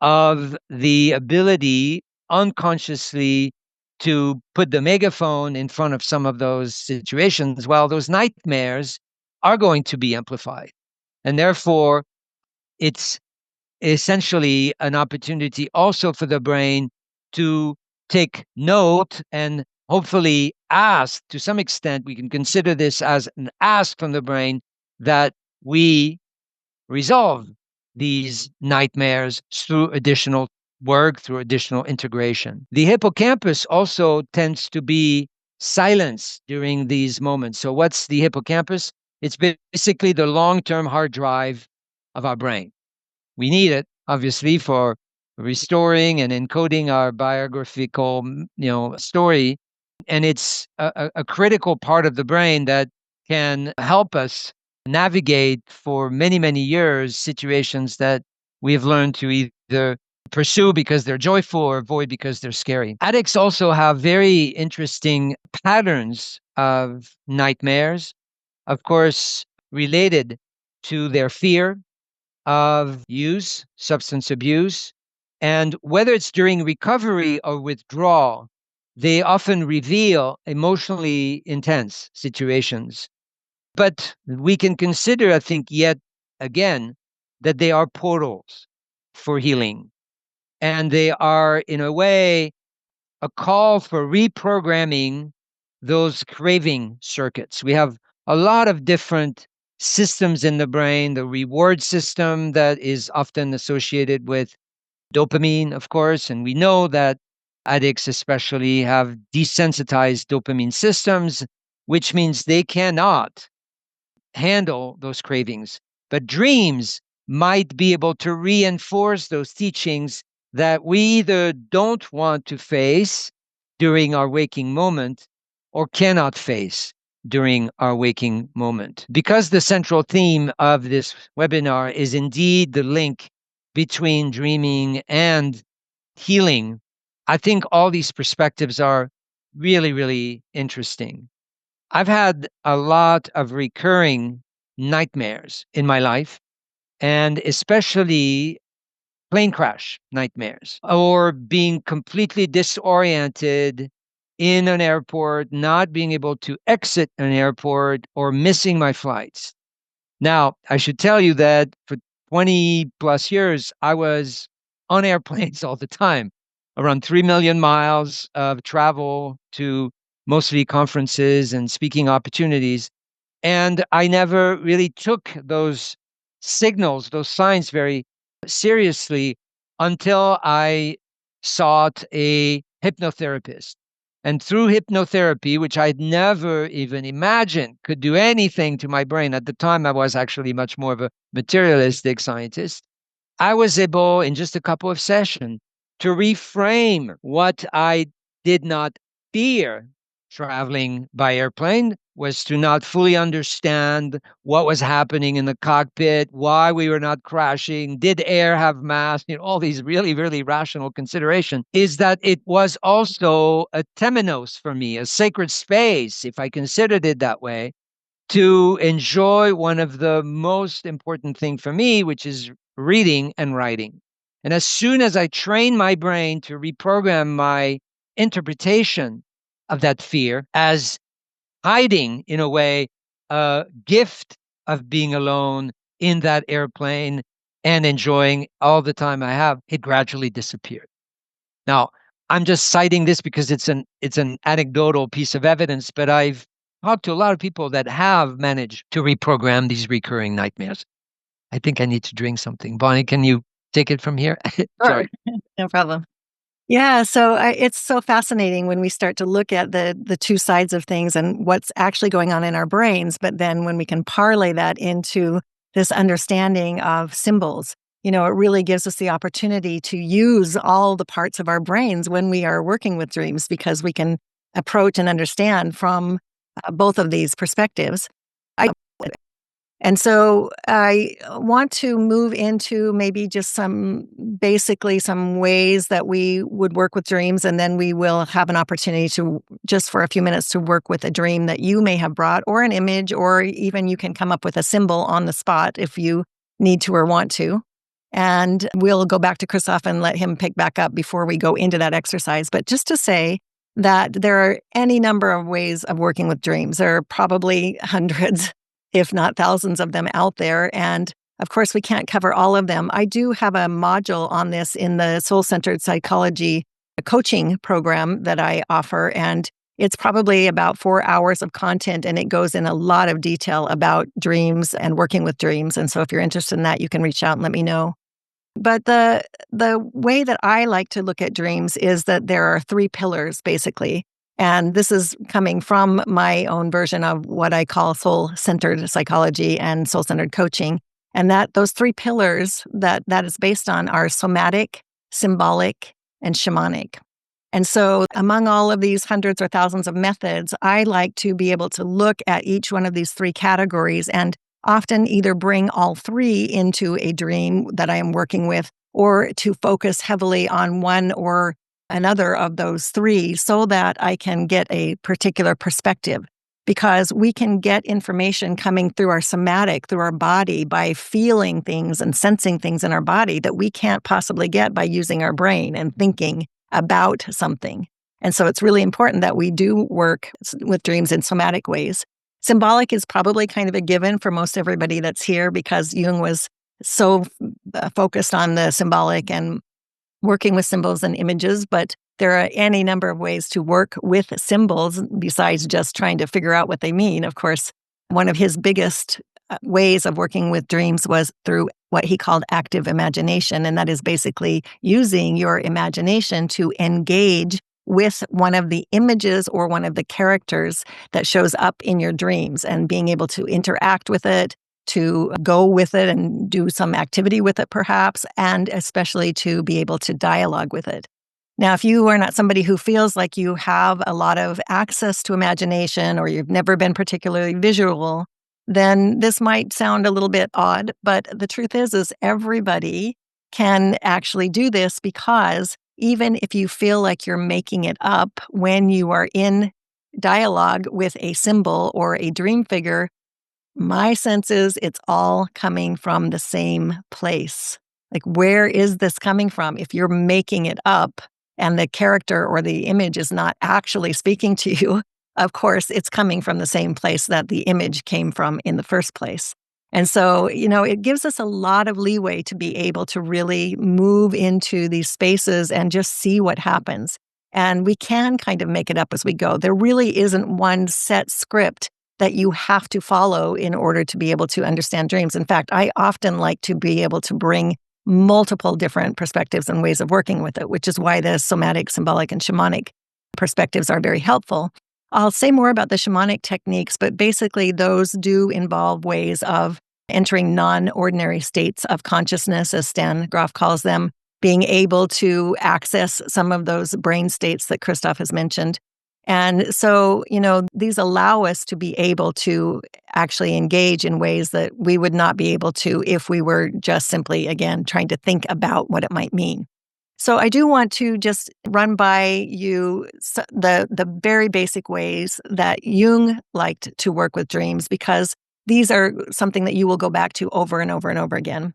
of the ability unconsciously to put the megaphone in front of some of those situations, well, those nightmares are going to be amplified. And therefore, it's essentially an opportunity also for the brain to take note and hopefully ask, to some extent, we can consider this as an ask from the brain that we resolve these nightmares through additional work, through additional integration. The hippocampus also tends to be silenced during these moments. So, what's the hippocampus? It's basically the long term hard drive of our brain. We need it, obviously, for restoring and encoding our biographical, story. And it's a critical part of the brain that can help us navigate for many, many years situations that we've learned to either pursue because they're joyful or avoid because they're scary. Addicts also have very interesting patterns of nightmares, of course, related to their fear of use, substance abuse, and whether it's during recovery or withdrawal, they often reveal emotionally intense situations. But we can consider, I think, yet again, that they are portals for healing. And they are, in a way, a call for reprogramming those craving circuits. We have a lot of different systems in the brain, the reward system that is often associated with dopamine, of course, and we know that addicts especially have desensitized dopamine systems, which means they cannot handle those cravings. But dreams might be able to reinforce those teachings that we either don't want to face during our waking moment or cannot face during our waking moment. Because the central theme of this webinar is indeed the link between dreaming and healing, I think all these perspectives are really, really interesting. I've had a lot of recurring nightmares in my life, and especially plane crash nightmares or being completely disoriented in an airport, not being able to exit an airport, or missing my flights. Now, I should tell you that for 20 plus years, I was on airplanes all the time, around 3 million miles of travel to mostly conferences and speaking opportunities. And I never really took those signals, those signs very seriously until I sought a hypnotherapist. And through hypnotherapy, which I'd never even imagined could do anything to my brain, at the time I was actually much more of a materialistic scientist, I was able, in just a couple of sessions, to reframe what I did not fear traveling by airplane was to not fully understand what was happening in the cockpit, why we were not crashing, did air have mass, all these really, really rational considerations, is that it was also a temenos for me, a sacred space, if I considered it that way, to enjoy one of the most important things for me, which is reading and writing. And as soon as I train my brain to reprogram my interpretation of that fear as hiding, in a way, a gift of being alone in that airplane and enjoying all the time I have, it gradually disappeared. Now, I'm just citing this because it's an anecdotal piece of evidence, but I've talked to a lot of people that have managed to reprogram these recurring nightmares. I think I need to drink something. Bonnie, can you take it from here? Sorry. No problem. Yeah, so it's so fascinating when we start to look at the two sides of things and what's actually going on in our brains, but then when we can parlay that into this understanding of symbols, it really gives us the opportunity to use all the parts of our brains when we are working with dreams, because we can approach and understand from both of these perspectives. And so I want to move into maybe just basically some ways that we would work with dreams. And then we will have an opportunity to, just for a few minutes, to work with a dream that you may have brought, or an image, or even you can come up with a symbol on the spot if you need to or want to. And we'll go back to Christophe and let him pick back up before we go into that exercise. But just to say that there are any number of ways of working with dreams. There are probably hundreds, if not thousands of them out there. And of course, we can't cover all of them. I do have a module on this in the soul-centered psychology coaching program that I offer. And it's probably about 4 hours of content, and it goes in a lot of detail about dreams and working with dreams. And so if you're interested in that, you can reach out and let me know. But the way that I like to look at dreams is that there are 3 pillars, basically. And this is coming from my own version of what I call soul-centered psychology and soul-centered coaching. And that those 3 pillars that is based on are somatic, symbolic, and shamanic. And so among all of these hundreds or thousands of methods, I like to be able to look at each one of these 3 categories and often either bring all 3 into a dream that I am working with, or to focus heavily on one or another of those 3 so that I can get a particular perspective. Because we can get information coming through our somatic, through our body, by feeling things and sensing things in our body that we can't possibly get by using our brain and thinking about something. And so it's really important that we do work with dreams in somatic ways. Symbolic is probably kind of a given for most everybody that's here, because Jung was so focused on the symbolic and working with symbols and images, but there are any number of ways to work with symbols besides just trying to figure out what they mean. Of course, one of his biggest ways of working with dreams was through what he called active imagination, and that is basically using your imagination to engage with one of the images or one of the characters that shows up in your dreams, and being able to interact with it, to go with it and do some activity with it perhaps, and especially to be able to dialogue with it. Now, if you are not somebody who feels like you have a lot of access to imagination, or you've never been particularly visual, then this might sound a little bit odd, but the truth is everybody can actually do this, because even if you feel like you're making it up when you are in dialogue with a symbol or a dream figure, my sense is it's all coming from the same place. Like, where is this coming from? If you're making it up and the character or the image is not actually speaking to you, of course, it's coming from the same place that the image came from in the first place. And so, it gives us a lot of leeway to be able to really move into these spaces and just see what happens. And we can kind of make it up as we go. There really isn't one set script that you have to follow in order to be able to understand dreams. In fact, I often like to be able to bring multiple different perspectives and ways of working with it, which is why the somatic, symbolic, and shamanic perspectives are very helpful. I'll say more about the shamanic techniques, but basically those do involve ways of entering non-ordinary states of consciousness, as Stan Grof calls them, being able to access some of those brain states that Christophe has mentioned. And so, these allow us to be able to actually engage in ways that we would not be able to if we were just simply, again, trying to think about what it might mean. So I do want to just run by you the very basic ways that Jung liked to work with dreams, because these are something that you will go back to over and over and over again.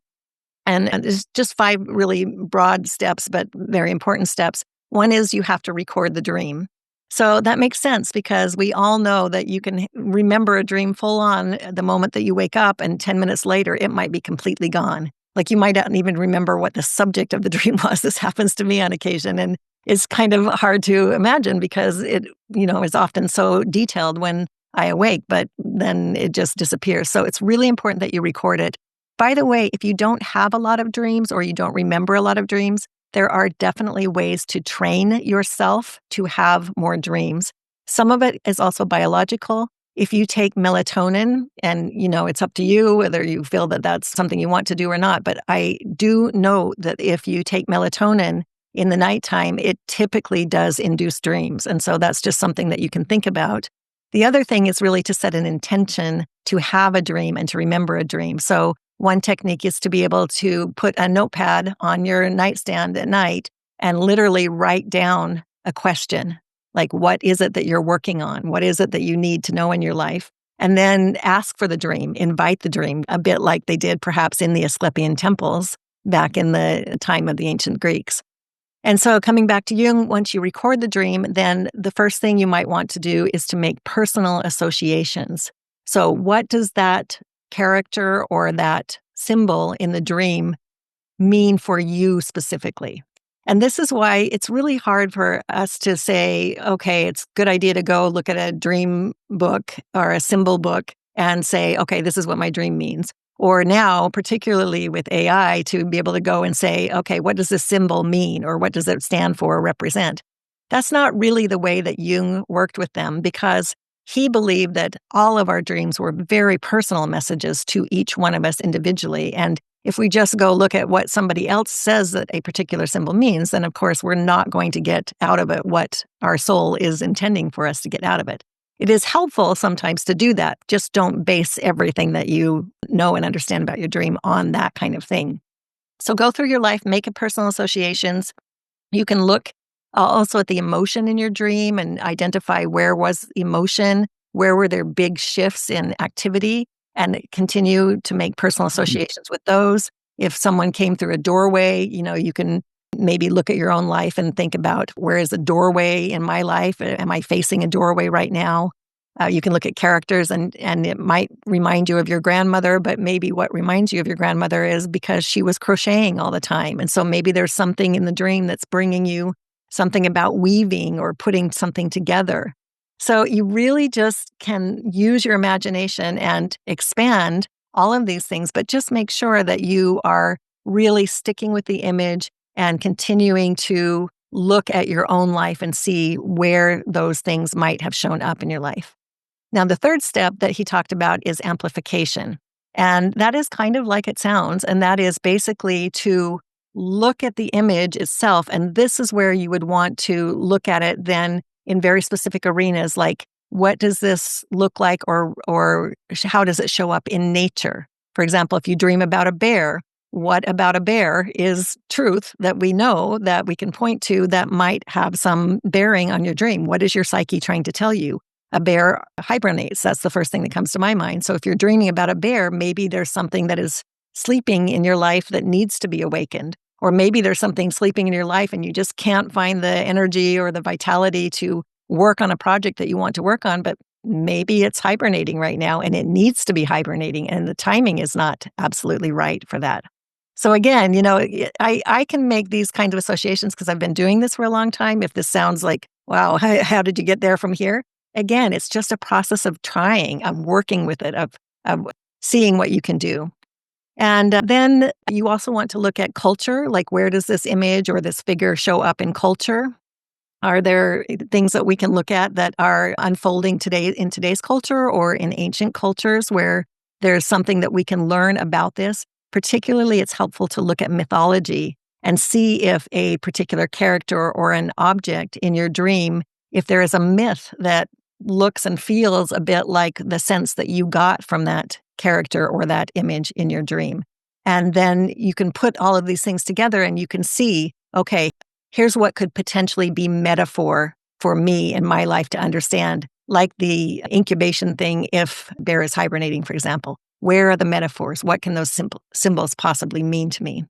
And there's just 5 really broad steps, but very important steps. One is you have to record the dream. So that makes sense, because we all know that you can remember a dream full on the moment that you wake up, and 10 minutes later, it might be completely gone. Like you might not even remember what the subject of the dream was. This happens to me on occasion, and it's kind of hard to imagine because it, is often so detailed when I awake, but then it just disappears. So it's really important that you record it. By the way, if you don't have a lot of dreams or you don't remember a lot of dreams, there are definitely ways to train yourself to have more dreams. Some of it is also biological. If you take melatonin, and it's up to you whether you feel that that's something you want to do or not, but I do know that if you take melatonin in the nighttime, it typically does induce dreams. And so that's just something that you can think about. The other thing is really to set an intention to have a dream and to remember a dream. So one technique is to be able to put a notepad on your nightstand at night and literally write down a question. Like, what is it that you're working on? What is it that you need to know in your life? And then ask for the dream, invite the dream, a bit like they did perhaps in the Asclepian temples back in the time of the ancient Greeks. And so coming back to Jung, once you record the dream, then the first thing you might want to do is to make personal associations. So what does that character or that symbol in the dream mean for you specifically? And this is why it's really hard for us to say, okay, it's a good idea to go look at a dream book or a symbol book and say, okay, this is what my dream means. Or now, particularly with AI, to be able to go and say, okay, what does this symbol mean? Or what does it stand for or represent? That's not really the way that Jung worked with them, because he believed that all of our dreams were very personal messages to each one of us individually. And if we just go look at what somebody else says that a particular symbol means, then of course we're not going to get out of it what our soul is intending for us to get out of it. It is helpful sometimes to do that. Just don't base everything that you know and understand about your dream on that kind of thing. So go through your life, make personal associations. You can look also at the emotion in your dream and identify where was emotion, where were there big shifts in activity, and continue to make personal associations with those. If someone came through a doorway, you can maybe look at your own life and think about, where is a doorway in my life? Am I facing a doorway right now? You can look at characters and it might remind you of your grandmother, but maybe what reminds you of your grandmother is because she was crocheting all the time. And so maybe there's something in the dream that's bringing you something about weaving or putting something together. So you really just can use your imagination and expand all of these things, but just make sure that you are really sticking with the image and continuing to look at your own life and see where those things might have shown up in your life. Now, the third step that he talked about is amplification. And that is kind of like it sounds. And that is basically to look at the image itself. And this is where you would want to look at it then in very specific arenas, like what does this look like, or how does it show up in nature? For example, if you dream about a bear, what about a bear is truth that we know that we can point to that might have some bearing on your dream? What is your psyche trying to tell you? A bear hibernates. That's the first thing that comes to my mind. So if you're dreaming about a bear, maybe there's something that is sleeping in your life that needs to be awakened. Or maybe there's something sleeping in your life and you just can't find the energy or the vitality to work on a project that you want to work on, but maybe it's hibernating right now and it needs to be hibernating and the timing is not absolutely right for that. So again, I can make these kinds of associations because I've been doing this for a long time. If this sounds like, wow, how did you get there from here? Again, it's just a process of trying, of working with it, of seeing what you can do. And then you also want to look at culture, like where does this image or this figure show up in culture? Are there things that we can look at that are unfolding today in today's culture or in ancient cultures where there's something that we can learn about this? Particularly, it's helpful to look at mythology and see if a particular character or an object in your dream, if there is a myth that looks and feels a bit like the sense that you got from that character or that image in your dream. And then you can put all of these things together and you can see, okay, here's what could potentially be metaphor for me in my life to understand, like the incubation thing if bear is hibernating, for example. Where are the metaphors? What can those symbols possibly mean to me?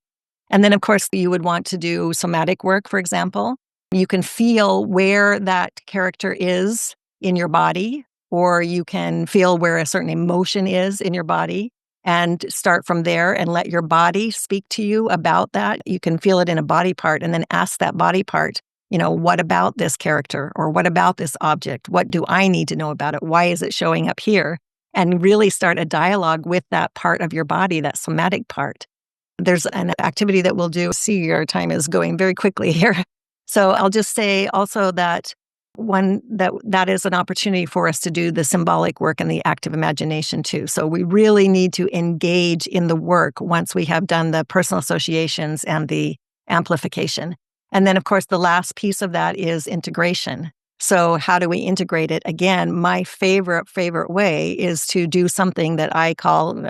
And then, of course, you would want to do somatic work, for example. You can feel where that character is in your body, or you can feel where a certain emotion is in your body and start from there and let your body speak to you about that. You can feel it in a body part and then ask that body part, what about this character or what about this object? What do I need to know about it? Why is it showing up here? And really start a dialogue with that part of your body, that somatic part. There's an activity that we'll do. See, our time is going very quickly here. So I'll just say also that that is an opportunity for us to do the symbolic work and the active imagination too. So we really need to engage in the work once we have done the personal associations and the amplification. And then, of course, the last piece of that is integration. So how do we integrate it? Again, my favorite way is to do something that I call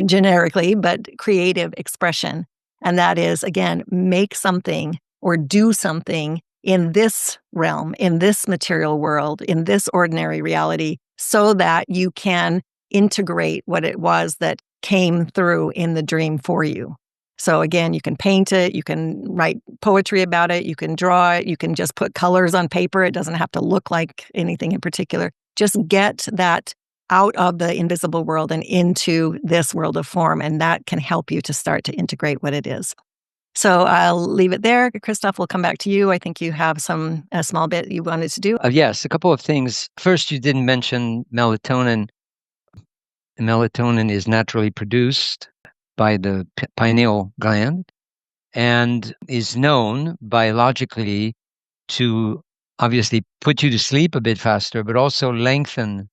generically, but creative expression. And that is, again, make something or do something in this realm, in this material world, in this ordinary reality, so that you can integrate what it was that came through in the dream for you. So again, you can paint it, you can write poetry about it, you can draw it, you can just put colors on paper. It doesn't have to look like anything in particular. Just get that out of the invisible world and into this world of form, and that can help you to start to integrate what it is. So I'll leave it there. Christophe, we'll come back to you. I think you have a small bit you wanted to do. Yes, a couple of things. First, you didn't mention melatonin. Melatonin is naturally produced by the pineal gland and is known biologically to obviously put you to sleep a bit faster, but also lengthen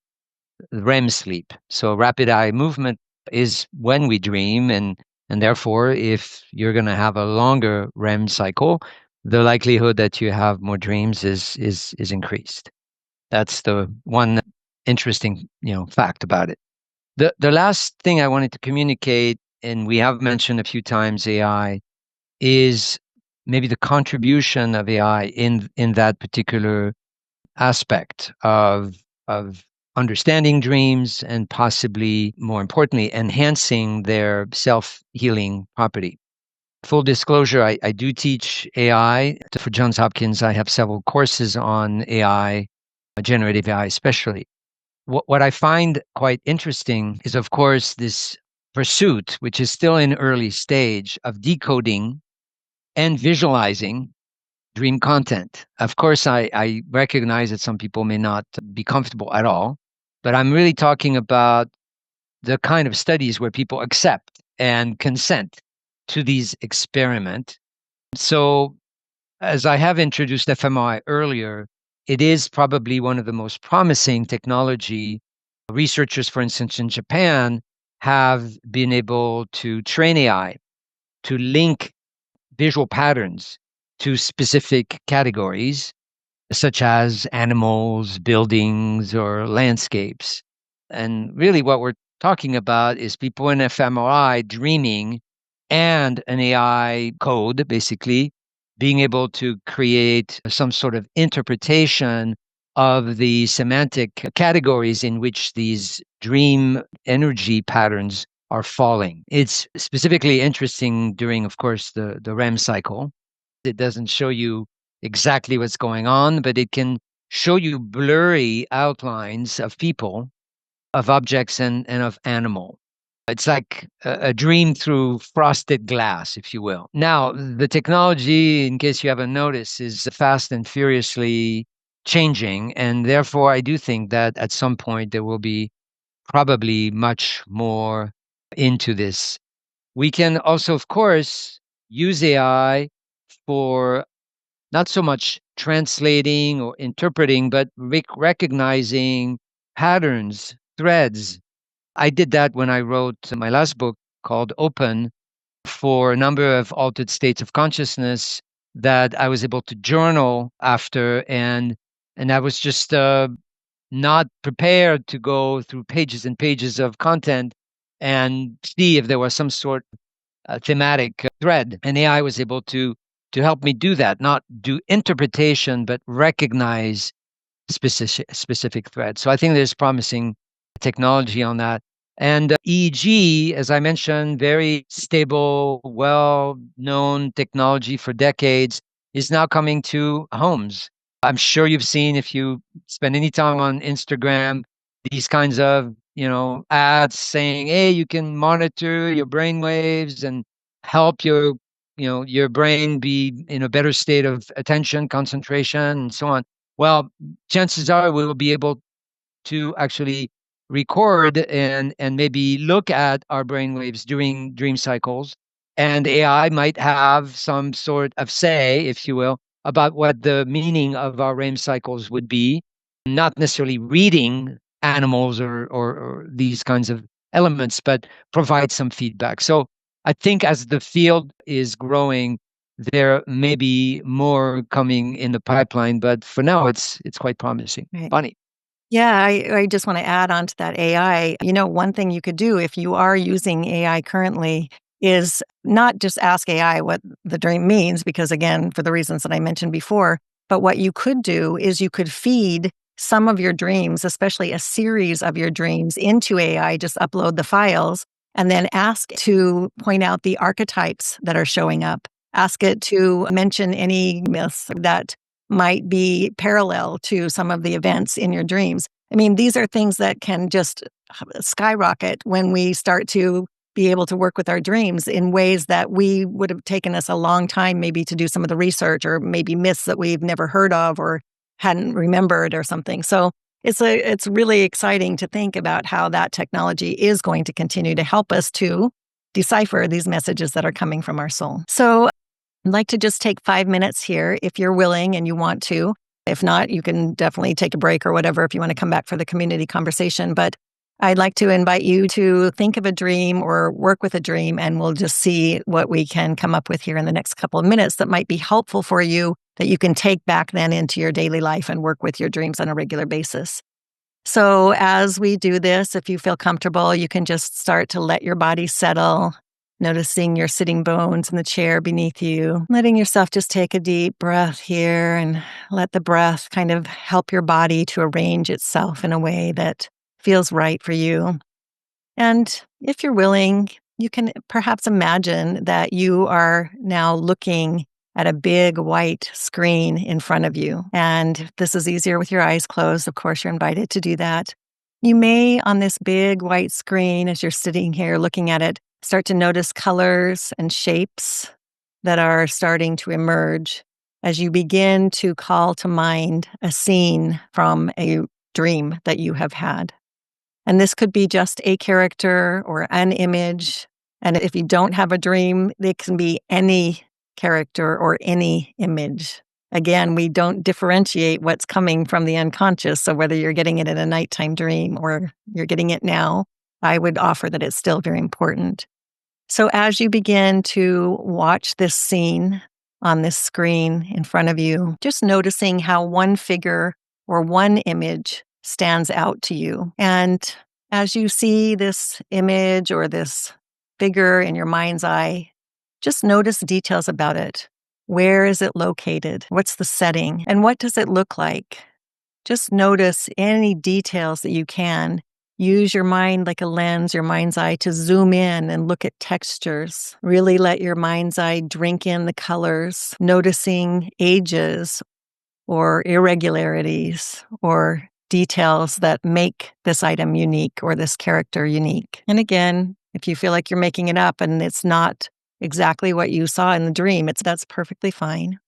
REM sleep. So rapid eye movement is when we dream, and therefore, if you're going to have a longer REM cycle, the likelihood that you have more dreams is increased. That's the one interesting fact about it. The last thing I wanted to communicate, and we have mentioned a few times AI, is maybe the contribution of AI in that particular aspect of understanding dreams and possibly, more importantly, enhancing their self-healing property. Full disclosure, I do teach AI. For Johns Hopkins, I have several courses on AI, generative AI especially. What I find quite interesting is, of course, this pursuit, which is still in early stage, of decoding and visualizing dream content. Of course, I recognize that some people may not be comfortable at all, but I'm really talking about the kind of studies where people accept and consent to these experiments. So, as I have introduced fMRI earlier, it is probably one of the most promising technology. Researchers, for instance, in Japan, have been able to train AI to link visual patterns to specific categories, such as animals, buildings, or landscapes. And really, what we're talking about is people in fMRI dreaming and an AI code, basically, being able to create some sort of interpretation of the semantic categories in which these dream energy patterns are falling. It's specifically interesting during, of course, the REM cycle. It doesn't show you exactly what's going on, but it can show you blurry outlines of people, of objects, and of animal. It's like a dream through frosted glass, if you will. Now, the technology, in case you haven't noticed, is fast and furiously changing. And therefore, I do think that at some point there will be probably much more into this. We can also, of course, use AI for not so much translating or interpreting, but recognizing patterns, threads. I did that when I wrote my last book called Open for a number of altered states of consciousness that I was able to journal after, and I was just not prepared to go through pages and pages of content and see if there was some sort thematic thread. And AI was able to help me do that, not do interpretation, but recognize specific threads. So I think there's promising technology on that. And EEG, as I mentioned, very stable, well-known technology for decades, is now coming to homes. I'm sure you've seen, if you spend any time on Instagram, these kinds of, ads saying, hey, you can monitor your brain waves and help your brain be in a better state of attention, concentration, and so on. Well, chances are we will be able to actually record and maybe look at our brainwaves during dream cycles. And AI might have some sort of say, if you will, about what the meaning of our REM cycles would be, not necessarily reading animals or these kinds of elements, but provide some feedback. So I think as the field is growing, there may be more coming in the pipeline, but for now, it's quite promising. Right. Funny. Yeah, I just want to add on to that AI. One thing you could do if you are using AI currently is not just ask AI what the dream means, because again, for the reasons that I mentioned before, but what you could do is you could feed some of your dreams, especially a series of your dreams, into AI, just upload the files, and then ask to point out the archetypes that are showing up. Ask it to mention any myths that might be parallel to some of the events in your dreams. I mean, these are things that can just skyrocket when we start to be able to work with our dreams in ways that we would have taken us a long time maybe to do some of the research, or maybe myths that we've never heard of or hadn't remembered or something. So it's really exciting to think about how that technology is going to continue to help us to decipher these messages that are coming from our soul. So I'd like to just take 5 minutes here if you're willing and you want to. If not, you can definitely take a break or whatever if you want to come back for the community conversation. But I'd like to invite you to think of a dream or work with a dream, and we'll just see what we can come up with here in the next couple of minutes that might be helpful for you, that you can take back then into your daily life and work with your dreams on a regular basis. So as we do this, if you feel comfortable, you can just start to let your body settle, noticing your sitting bones in the chair beneath you, letting yourself just take a deep breath here and let the breath kind of help your body to arrange itself in a way that feels right for you. And if you're willing, you can perhaps imagine that you are now looking at a big white screen in front of you. And if this is easier with your eyes closed, of course, you're invited to do that. You may, on this big white screen, as you're sitting here looking at it, start to notice colors and shapes that are starting to emerge as you begin to call to mind a scene from a dream that you have had. And this could be just a character or an image. And if you don't have a dream, it can be any character or any image. Again, we don't differentiate what's coming from the unconscious. So whether you're getting it in a nighttime dream or you're getting it now, I would offer that it's still very important. So as you begin to watch this scene on this screen in front of you, just noticing how one figure or one image stands out to you. And as you see this image or this figure in your mind's eye, just notice details about it. Where is it located? What's the setting? And what does it look like? Just notice any details that you can. Use your mind like a lens, your mind's eye, to zoom in and look at textures. Really let your mind's eye drink in the colors, noticing ages or irregularities or details that make this item unique or this character unique. And again, If you feel like you're making it up and it's not exactly what you saw in the dream, that's perfectly fine.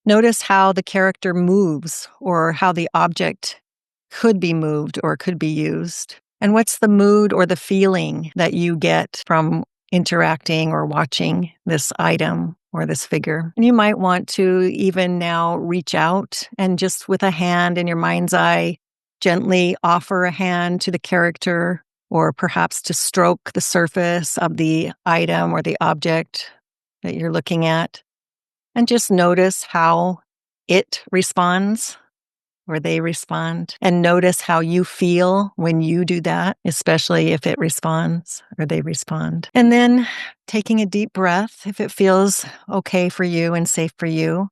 Notice how the character moves or how the object could be moved or could be used. And what's the mood or the feeling that you get from interacting or watching this item or this figure? And you might want to even now reach out and just with a hand in your mind's eye, gently offer a hand to the character, or perhaps to stroke the surface of the item or the object that you're looking at. And just notice how it responds or they respond. And notice how you feel when you do that, especially if it responds or they respond. And then taking a deep breath, if it feels okay for you and safe for you,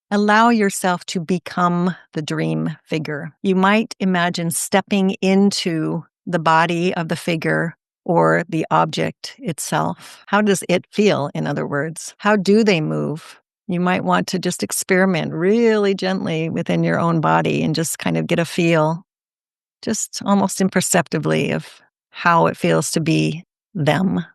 allow yourself to become the dream figure. You might imagine stepping into the body of the figure or the object itself. How does it feel, in other words? How do they move? You might want to just experiment really gently within your own body and just kind of get a feel, just almost imperceptibly, of how it feels to be them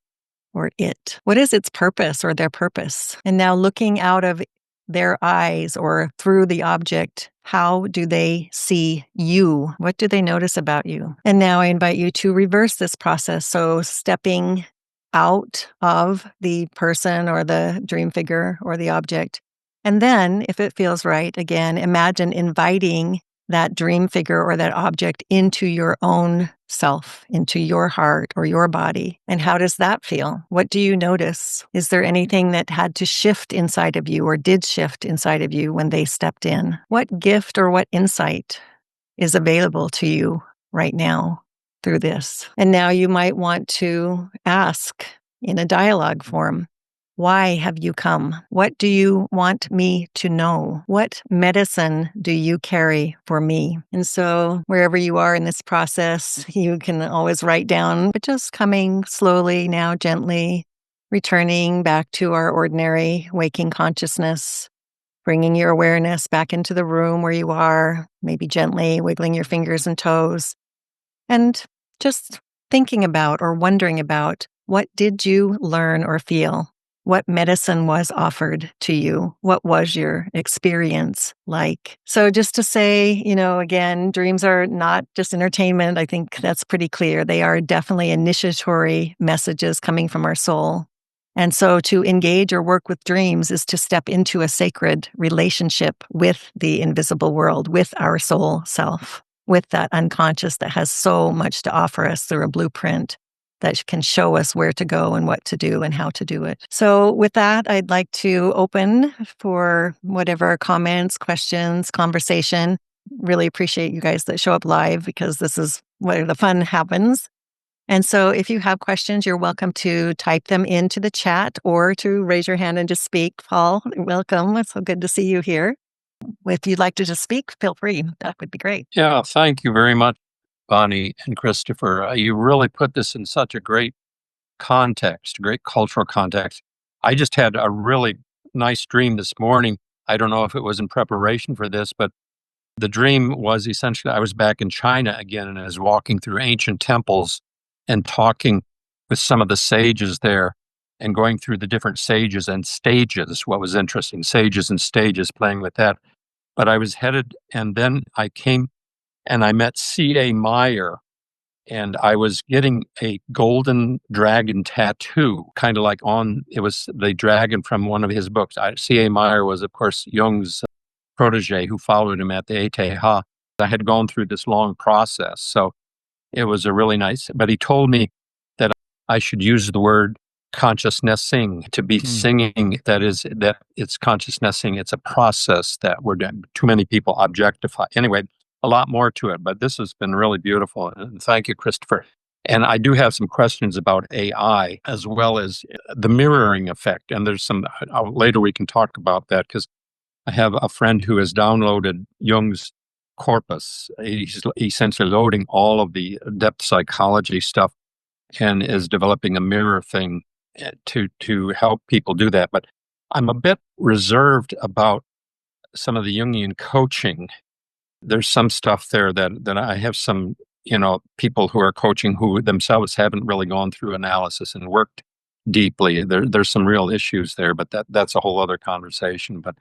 or it. What is its purpose or their purpose? And now looking out of their eyes or through the object, how do they see you? What do they notice about you? And now I invite you to reverse this process. So stepping out of the person or the dream figure or the object. And then, if it feels right, again, imagine inviting that dream figure or that object into your own self, into your heart or your body. And how does that feel? What do you notice? Is there anything that had to shift inside of you or did shift inside of you when they stepped in? What gift or what insight is available to you right now through this? And now you might want to ask in a dialogue form, why have you come? What do you want me to know? What medicine do you carry for me? And so wherever you are in this process, you can always write down, but just coming slowly now, gently, returning back to our ordinary waking consciousness, bringing your awareness back into the room where you are, maybe gently wiggling your fingers and toes, and just thinking about or wondering about, what did you learn or feel? What medicine was offered to you? What was your experience like? So just to say, again, dreams are not just entertainment. I think that's pretty clear. They are definitely initiatory messages coming from our soul. And so to engage or work with dreams is to step into a sacred relationship with the invisible world, with our soul self, with that unconscious that has so much to offer us through a blueprint that can show us where to go and what to do and how to do it. So with that, I'd like to open for whatever comments, questions, conversation. Really appreciate you guys that show up live, because this is where the fun happens. And so if you have questions, you're welcome to type them into the chat or to raise your hand and just speak. Paul, welcome. It's so good to see you here. If you'd like to just speak, feel free. That would be great. Yeah, thank you very much, Bonnie and Christopher. You really put this in such a great context, great cultural context. I just had a really nice dream this morning. I don't know if it was in preparation for this, but the dream was essentially I was back in China again, and I was walking through ancient temples and talking with some of the sages there and going through the different sages and stages. What was interesting, sages and stages, playing with that. But I was headed, and then I came and I met C.A. Meyer, and I was getting a golden dragon tattoo, kind of like it was the dragon from one of his books. C.A. Meyer was, of course, Jung's protege who followed him at the ETH. I had gone through this long process, so it was a really nice, but he told me that I should use the word consciousnessing, to be singing, that it's consciousnessing. It's a process that too many people objectify. Anyway, a lot more to it, but this has been really beautiful. And thank you, Christopher. And I do have some questions about AI as well as the mirroring effect. And there's later we can talk about that, because I have a friend who has downloaded Jung's corpus. He's essentially loading all of the depth psychology stuff and is developing a mirror thing to help people do that. But I'm a bit reserved about some of the Jungian coaching. There's some stuff there that I have some people who are coaching who themselves haven't really gone through analysis and worked deeply. There's some real issues there, but that's a whole other conversation. But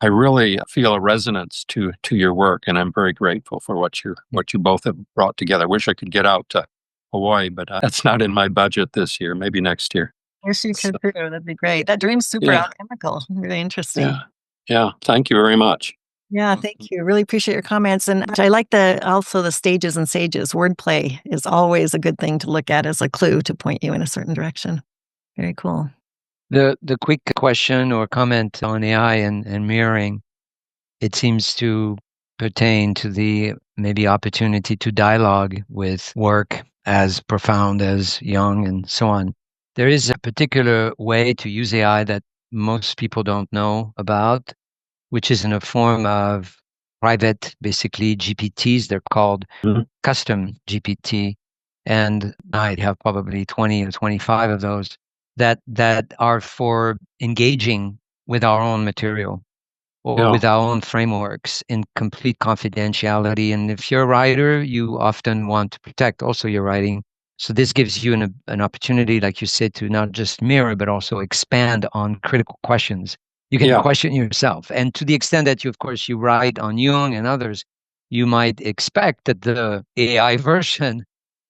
I really feel a resonance to your work, and I'm very grateful for what you both have brought together. I wish I could get out to Hawaii, but that's not in my budget this year. Maybe next year. Wish you could too. That'd be great. That dream's super alchemical. Really interesting. Yeah. Thank you very much. Yeah, thank you. Really appreciate your comments. And I like also the stages and sages. Wordplay is always a good thing to look at as a clue to point you in a certain direction. Very cool. The quick question or comment on AI and mirroring, it seems to pertain to the maybe opportunity to dialogue with work as profound as Jung and so on. There is a particular way to use AI that most people don't know about, which is in a form of private, basically GPTs. They're called custom GPT. And I have probably 20 or 25 of those that are for engaging with our own material or with our own frameworks in complete confidentiality. And if you're a writer, you often want to protect also your writing. So this gives you an opportunity, like you said, to not just mirror, but also expand on critical questions. You can question yourself. And to the extent that you write on Jung and others, you might expect that the AI version,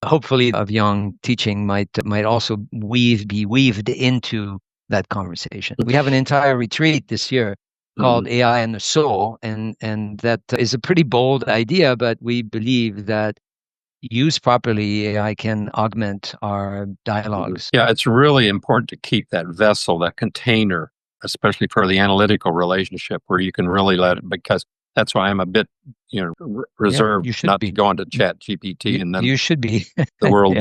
hopefully, of Jung teaching might also be weaved into that conversation. We have an entire retreat this year called AI and the Soul, and that is a pretty bold idea, but we believe that used properly, AI can augment our dialogues. Yeah, it's really important to keep that vessel, that container, especially for the analytical relationship, where you can really let it, because that's why I'm a bit, reserved not to go into Chat GPT, and then you should be the world.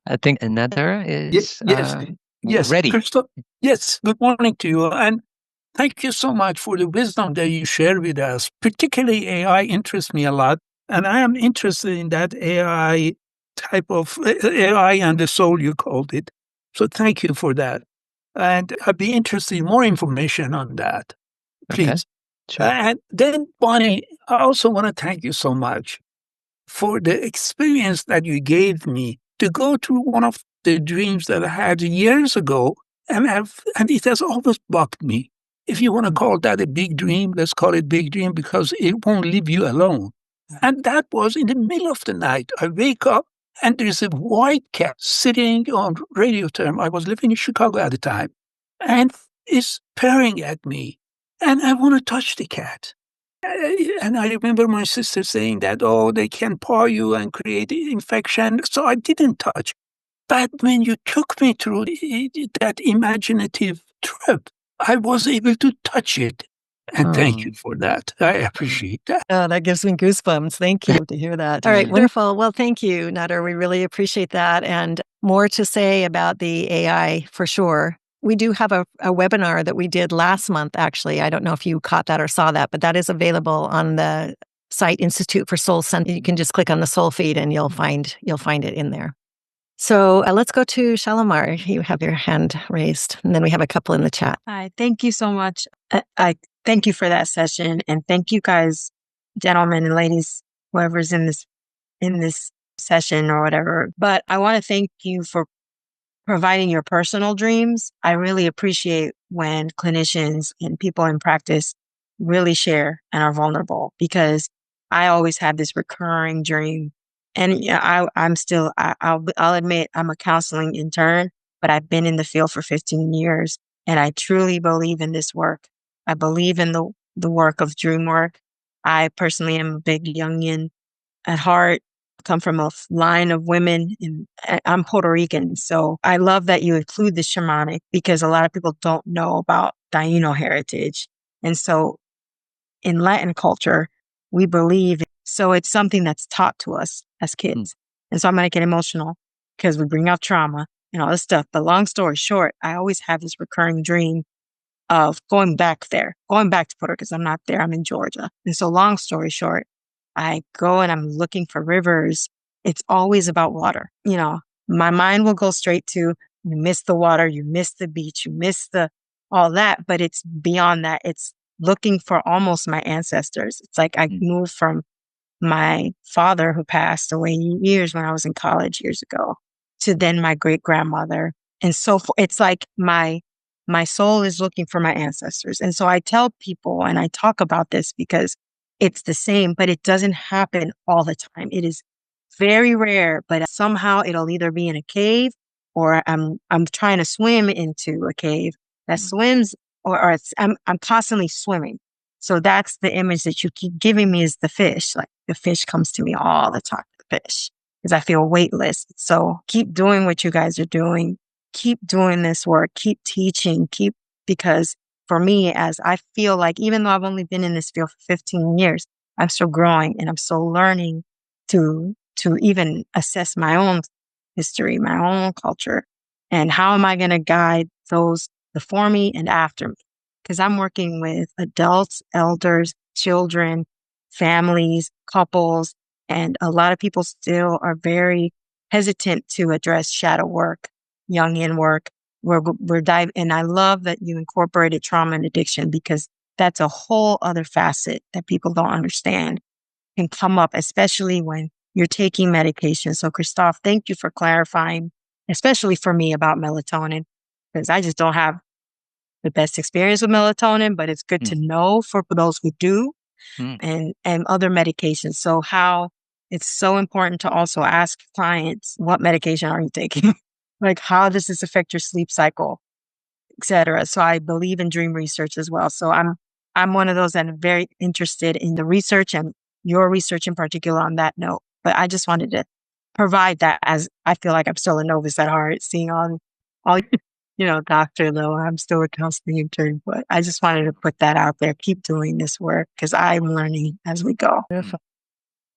I think another is yes, ready. Christophe. Yes, good morning to you, and thank you so much for the wisdom that you share with us. Particularly AI interests me a lot, and I am interested in that AI type of AI and the soul you called it. So thank you for that. And I'd be interested in more information on that, please. Okay. Sure. And then, Bonnie, I also want to thank you so much for the experience that you gave me to go through one of the dreams that I had years ago, and it has always bugged me. If you want to call that a big dream, let's call it big dream, because it won't leave you alone. And that was in the middle of the night. I wake up and there's a white cat sitting on radio term. I was living in Chicago at the time, and it's purring at me, and I want to touch the cat. And I remember my sister saying that, they can paw you and create infection. So I didn't touch. But when you took me through that imaginative trip, I was able to touch it. And thank you for that. I appreciate that. Oh, that gives me goosebumps. Thank you to hear that. All right, wonderful. Well, thank you, Nader. We really appreciate that. And more to say about the AI for sure. We do have a webinar that we did last month, actually. I don't know if you caught that or saw that, but that is available on the site Institute for Soul Center. You can just click on the Soul feed and you'll find it in there. So let's go to Shalimar. You have your hand raised, and then we have a couple in the chat. Hi, thank you so much. I thank you for that session, and thank you guys, gentlemen and ladies, whoever's in this session or whatever. But I want to thank you for providing your personal dreams. I really appreciate when clinicians and people in practice really share and are vulnerable, because I always have this recurring dream. And I'll admit I'm a counseling intern, but I've been in the field for 15 years, and I truly believe in this work. I believe in the work of dreamwork. I personally am a big Jungian at heart. I come from a line of women, and I'm Puerto Rican. So I love that you include the shamanic, because a lot of people don't know about Taino heritage. And so in Latin culture, we believe, so it's something that's taught to us as kids. And so I'm going to get emotional because we bring out trauma and all this stuff. But long story short, I always have this recurring dream of going back to Puerto Rico, because I'm not there. I'm in Georgia. And so long story short, I go and I'm looking for rivers. It's always about water. My mind will go straight to, you miss the water, you miss the beach, you miss all that. But it's beyond that. It's looking for almost my ancestors. It's like I moved from my father, who passed away years when I was in college years ago, to then my great grandmother. And so it's like my soul is looking for my ancestors. And so I tell people and I talk about this because it's the same, but it doesn't happen all the time. It is very rare, but somehow it'll either be in a cave or I'm trying to swim into a cave that swims or I'm constantly swimming. So that's the image that you keep giving me is the fish. Like the fish comes to me all the time, the fish, because I feel weightless. So keep doing what you guys are doing. Keep doing this work. Keep teaching. Because for me, as I feel like, even though I've only been in this field for 15 years, I'm still growing and I'm still learning to even assess my own history, my own culture, and how am I going to guide those before me and after me? Because I'm working with adults, elders, children, families, couples, and a lot of people still are very hesitant to address shadow work, Jungian work. We're diving, and I love that you incorporated trauma and addiction because that's a whole other facet that people don't understand can come up, especially when you're taking medication. So Christophe, thank you for clarifying, especially for me about melatonin, because I just don't have the best experience with melatonin, but it's good to know for those who do and other medications. So how it's so important to also ask clients, what medication are you taking? Like, how does this affect your sleep cycle, et cetera? So I believe in dream research as well. So I'm one of those that are very interested in the research and your research in particular on that note. But I just wanted to provide that as I feel like I'm still a novice at heart, seeing all doctor, though I'm still a counseling intern, but I just wanted to put that out there. Keep doing this work because I'm learning as we go. Beautiful.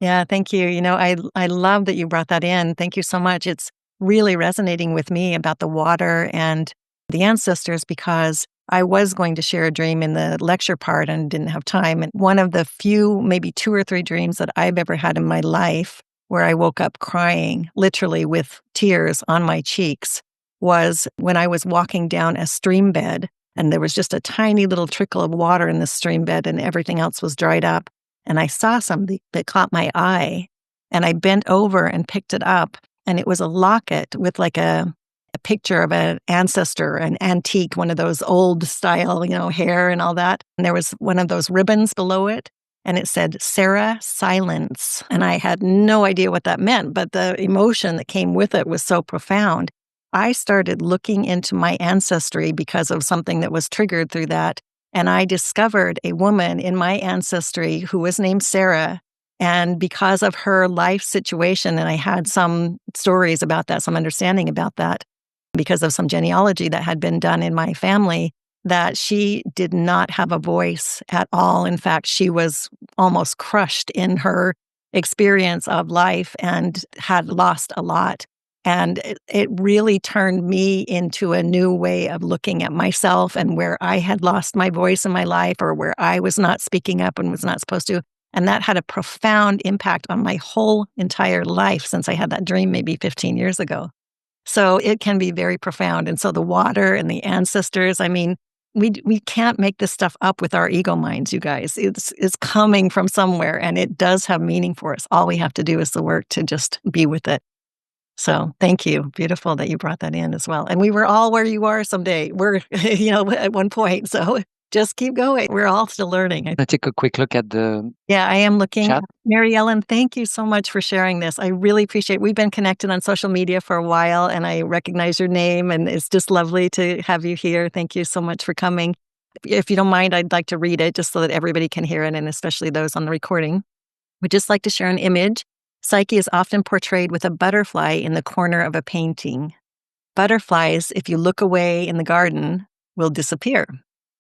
Yeah, thank you. I love that you brought that in. Thank you so much. It's really resonating with me about the water and the ancestors because I was going to share a dream in the lecture part and didn't have time. And one of the few, maybe 2 or 3 dreams that I've ever had in my life where I woke up crying, literally with tears on my cheeks, was when I was walking down a stream bed and there was just a tiny little trickle of water in the stream bed and everything else was dried up. And I saw something that caught my eye and I bent over and picked it up. And it was a locket with like a picture of an ancestor, an antique, one of those old style, hair and all that. And there was one of those ribbons below it. And it said, Sarah, silence. And I had no idea what that meant, but the emotion that came with it was so profound. I started looking into my ancestry because of something that was triggered through that. And I discovered a woman in my ancestry who was named Sarah. And because of her life situation, and I had some stories about that, some understanding about that, because of some genealogy that had been done in my family, that she did not have a voice at all. In fact, she was almost crushed in her experience of life and had lost a lot. And it really turned me into a new way of looking at myself and where I had lost my voice in my life or where I was not speaking up and was not supposed to. And that had a profound impact on my whole entire life since I had that dream maybe 15 years ago. So it can be very profound. And so the water and the ancestors, I mean, we can't make this stuff up with our ego minds, you guys. It's coming from somewhere and it does have meaning for us. All we have to do is the work to just be with it. So thank you. Beautiful that you brought that in as well. And we were all where you are someday. We're, at one point. So just keep going. We're all still learning. Let's take a quick look at the Yeah, I am looking. chat. Mary Ellen, thank you so much for sharing this. I really appreciate it. We've been connected on social media for a while and I recognize your name and it's just lovely to have you here. Thank you so much for coming. If you don't mind, I'd like to read it just so that everybody can hear it and especially those on the recording. We'd just like to share an image. Psyche is often portrayed with a butterfly in the corner of a painting. Butterflies, if you look away in the garden, will disappear.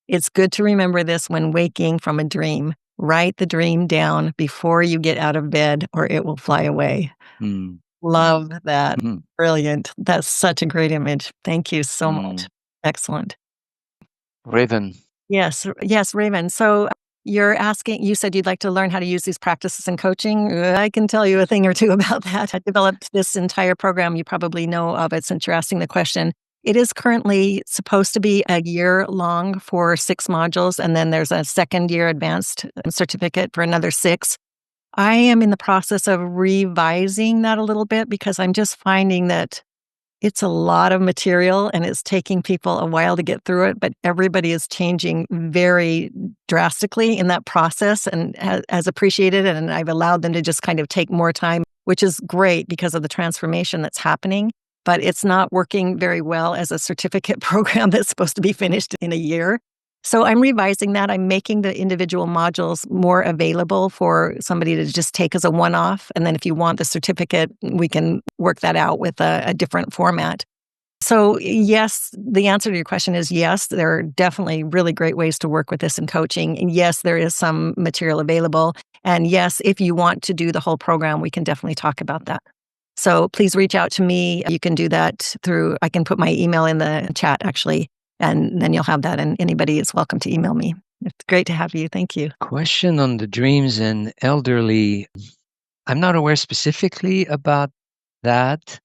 It's good to remember this when waking from a dream. Write the dream down before you get out of bed or it will fly away. Mm. Love that. Mhm. Brilliant. That's such a great image. Thank you so much. Excellent. Raven. Yes, Raven. So you said you'd like to learn how to use these practices in coaching. I can tell you a thing or two about that. I developed this entire program. You probably know of it since you're asking the question. It is currently supposed to be a year long for 6 modules, and then there's a second year advanced certificate for another 6. I am in the process of revising that a little bit because I'm just finding that it's a lot of material and it's taking people a while to get through it, but everybody is changing very drastically in that process and has appreciated it. And I've allowed them to just kind of take more time, which is great because of the transformation that's happening. But it's not working very well as a certificate program that's supposed to be finished in a year. So I'm revising that. I'm making the individual modules more available for somebody to just take as a one-off. And then if you want the certificate, we can work that out with a different format. So yes, the answer to your question is yes, there are definitely really great ways to work with this in coaching. And yes, there is some material available. And yes, if you want to do the whole program, we can definitely talk about that. So please reach out to me. You can do that I can put my email in the chat actually. And then you'll have that, and anybody is welcome to email me. It's great to have you. Thank you. Question on the dreams in elderly. I'm not aware specifically about that,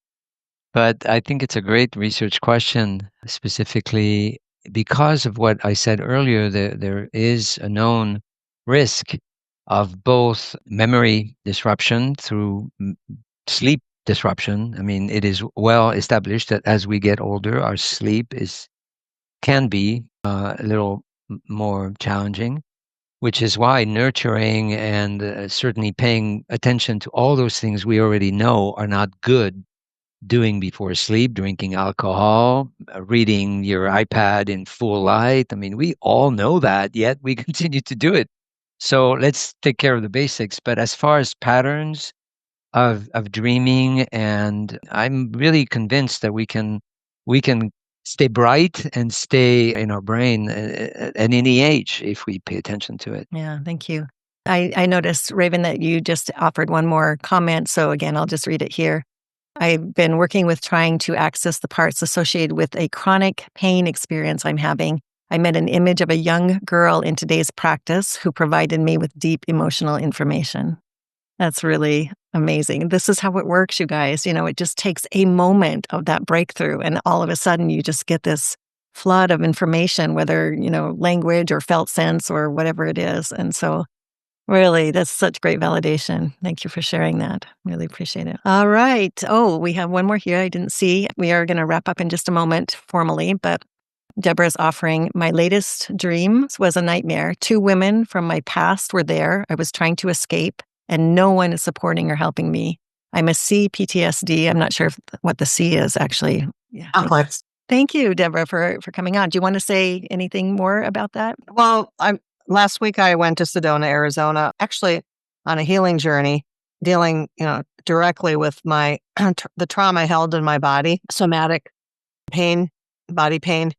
but I think it's a great research question, specifically because of what I said earlier. There is a known risk of both memory disruption through sleep disruption. I mean, it is well established that as we get older, our sleep can be a little more challenging, which is why nurturing and certainly paying attention to all those things we already know are not good doing before sleep, drinking alcohol, reading your iPad in full light. I mean, we all know that, yet we continue to do it. So let's take care of the basics. But as far as patterns of dreaming, and I'm really convinced that we can stay bright and stay in our brain at any age if we pay attention to it. Yeah, thank you. I noticed, Raven, that you just offered one more comment. So again, I'll just read it here. I've been working with trying to access the parts associated with a chronic pain experience I'm having. I met an image of a young girl in today's practice who provided me with deep emotional information. That's really amazing. This is how it works, you guys. It just takes a moment of that breakthrough, and all of a sudden you just get this flood of information, whether, language or felt sense or whatever it is. And so really, that's such great validation. Thank you for sharing that. Really appreciate it. All right. Oh, we have one more here I didn't see. We are going to wrap up in just a moment formally, but Deborah's offering, my latest dreams was a nightmare. 2 women from my past were there. I was trying to escape, and no one is supporting or helping me. I'm a C PTSD. I'm not sure what the C is actually. Yeah. Complex. Thank you, Deborah, for coming on. Do you want to say anything more about that? Well, last week I went to Sedona, Arizona, actually on a healing journey, dealing, directly with my the trauma held in my body, somatic pain, body pain,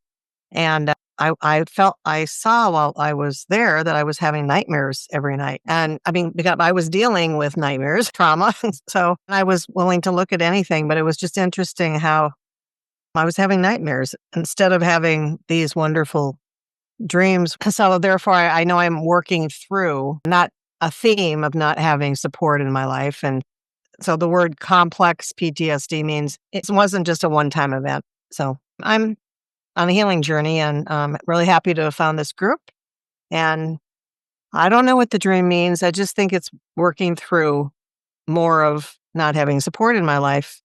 and I saw while I was there that I was having nightmares every night. And I mean, because I was dealing with nightmares, trauma. So I was willing to look at anything, but it was just interesting how I was having nightmares instead of having these wonderful dreams. So therefore, I know I'm working through not a theme of not having support in my life. And so the word complex PTSD means it wasn't just a one-time event. So I'm on a healing journey, and I'm really happy to have found this group. And I don't know what the dream means. I just think it's working through more of not having support in my life.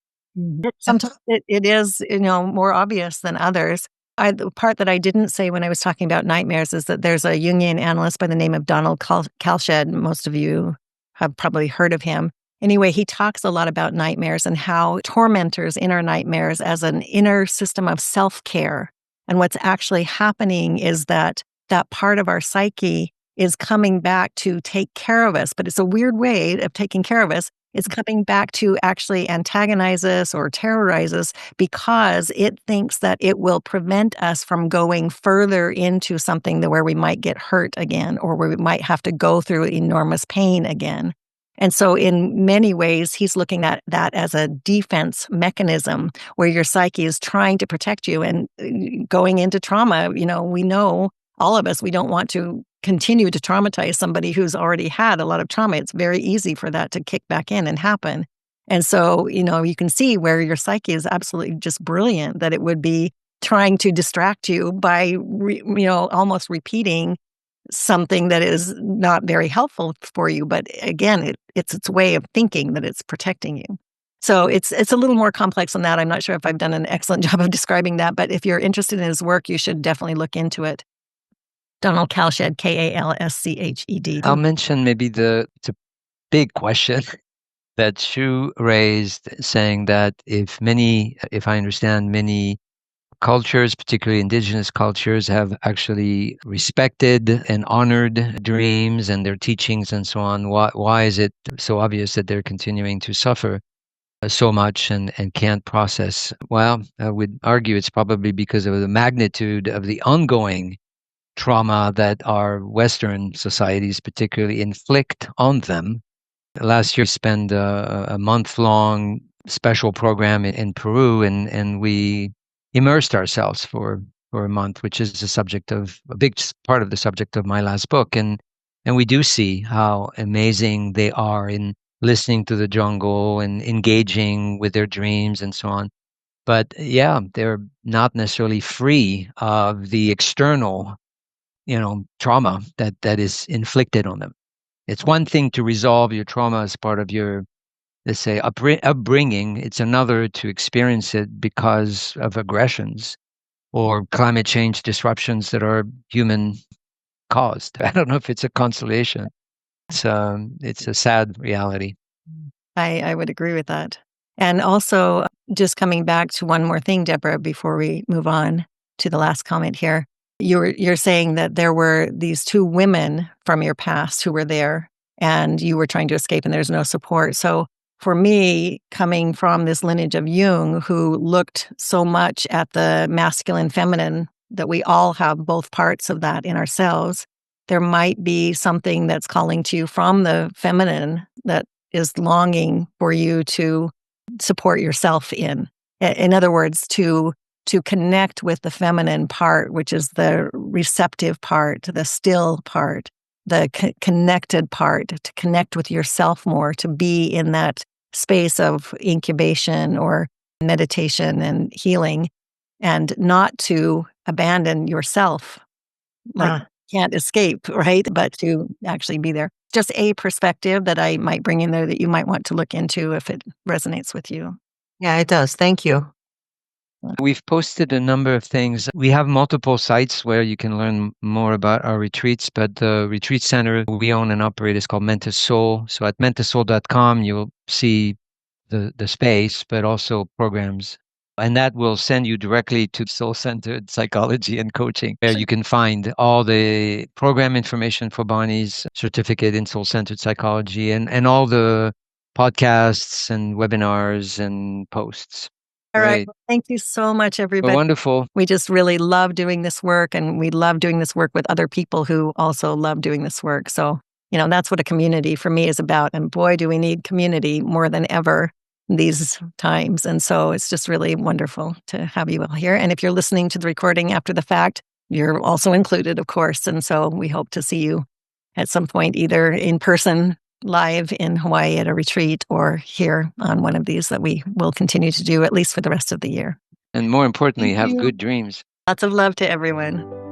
Sometimes it is, more obvious than others. The part that I didn't say when I was talking about nightmares is that there's a Jungian analyst by the name of Donald Kalshed. Most of you have probably heard of him. Anyway, he talks a lot about nightmares and how tormentors in our nightmares as an inner system of self-care. And what's actually happening is that part of our psyche is coming back to take care of us. But it's a weird way of taking care of us. It's coming back to actually antagonize us or terrorize us because it thinks that it will prevent us from going further into something where we might get hurt again or where we might have to go through enormous pain again. And so in many ways, he's looking at that as a defense mechanism where your psyche is trying to protect you. And going into trauma, we know, all of us, we don't want to continue to traumatize somebody who's already had a lot of trauma. It's very easy for that to kick back in and happen. And so, you can see where your psyche is absolutely just brilliant, that it would be trying to distract you by, almost repeating something that is not very helpful for you. But again, it's its way of thinking that it's protecting you. So it's a little more complex than that. I'm not sure if I've done an excellent job of describing that, but if you're interested in his work, you should definitely look into it. Donald Kalsched, Kalsched. I'll mention maybe it's a big question that Shu raised, saying that if I understand, many cultures, particularly indigenous cultures, have actually respected and honored dreams and their teachings and so on, why is it so obvious that they're continuing to suffer so much and can't process? Well, I would argue it's probably because of the magnitude of the ongoing trauma that our Western societies particularly inflict on them. Last year, we spent a month-long special program in Peru, and we immersed ourselves for a month, which is a big part of the subject of my last book. And we do see how amazing they are in listening to the jungle and engaging with their dreams and so on. But yeah, they're not necessarily free of the external, trauma that is inflicted on them. It's one thing to resolve your trauma as part of your, let's say, upbringing. It's another to experience it because of aggressions or climate change disruptions that are human caused. I don't know if it's a consolation. It's a sad reality. I would agree with that. And also, just coming back to one more thing, Deborah, before we move on to the last comment here, you're saying that there were these two women from your past who were there, and you were trying to escape, and there's no support. So for me, coming from this lineage of Jung, who looked so much at the masculine, feminine, that we all have both parts of that in ourselves, there might be something that's calling to you from the feminine that is longing for you to support yourself in. In other words, to connect with the feminine part, which is the receptive part, the still part, the connected part, to connect with yourself more, to be in that space of incubation or meditation and healing, and not to abandon yourself. Can't escape, right? But to actually be there. Just a perspective that I might bring in there that you might want to look into if it resonates with you. Yeah, it does. Thank you. We've posted a number of things. We have multiple sites where you can learn more about our retreats, but the retreat center we own and operate is called Mentis Soul. So at mentissoul.com, you'll see the space, but also programs. And that will send you directly to soul-centered psychology and coaching, where you can find all the program information for Bonnie's certificate in soul-centered psychology and all the podcasts and webinars and posts. All right. Thank you so much, everybody. Wonderful. We just really love doing this work, and we love doing this work with other people who also love doing this work. So, that's what a community for me is about. And boy, do we need community more than ever these times. And so it's just really wonderful to have you all here. And if you're listening to the recording after the fact, you're also included, of course. And so we hope to see you at some point, either in person, live in Hawaii at a retreat, or here on one of these that we will continue to do at least for the rest of the year. And more importantly, have good dreams. Lots of love to everyone.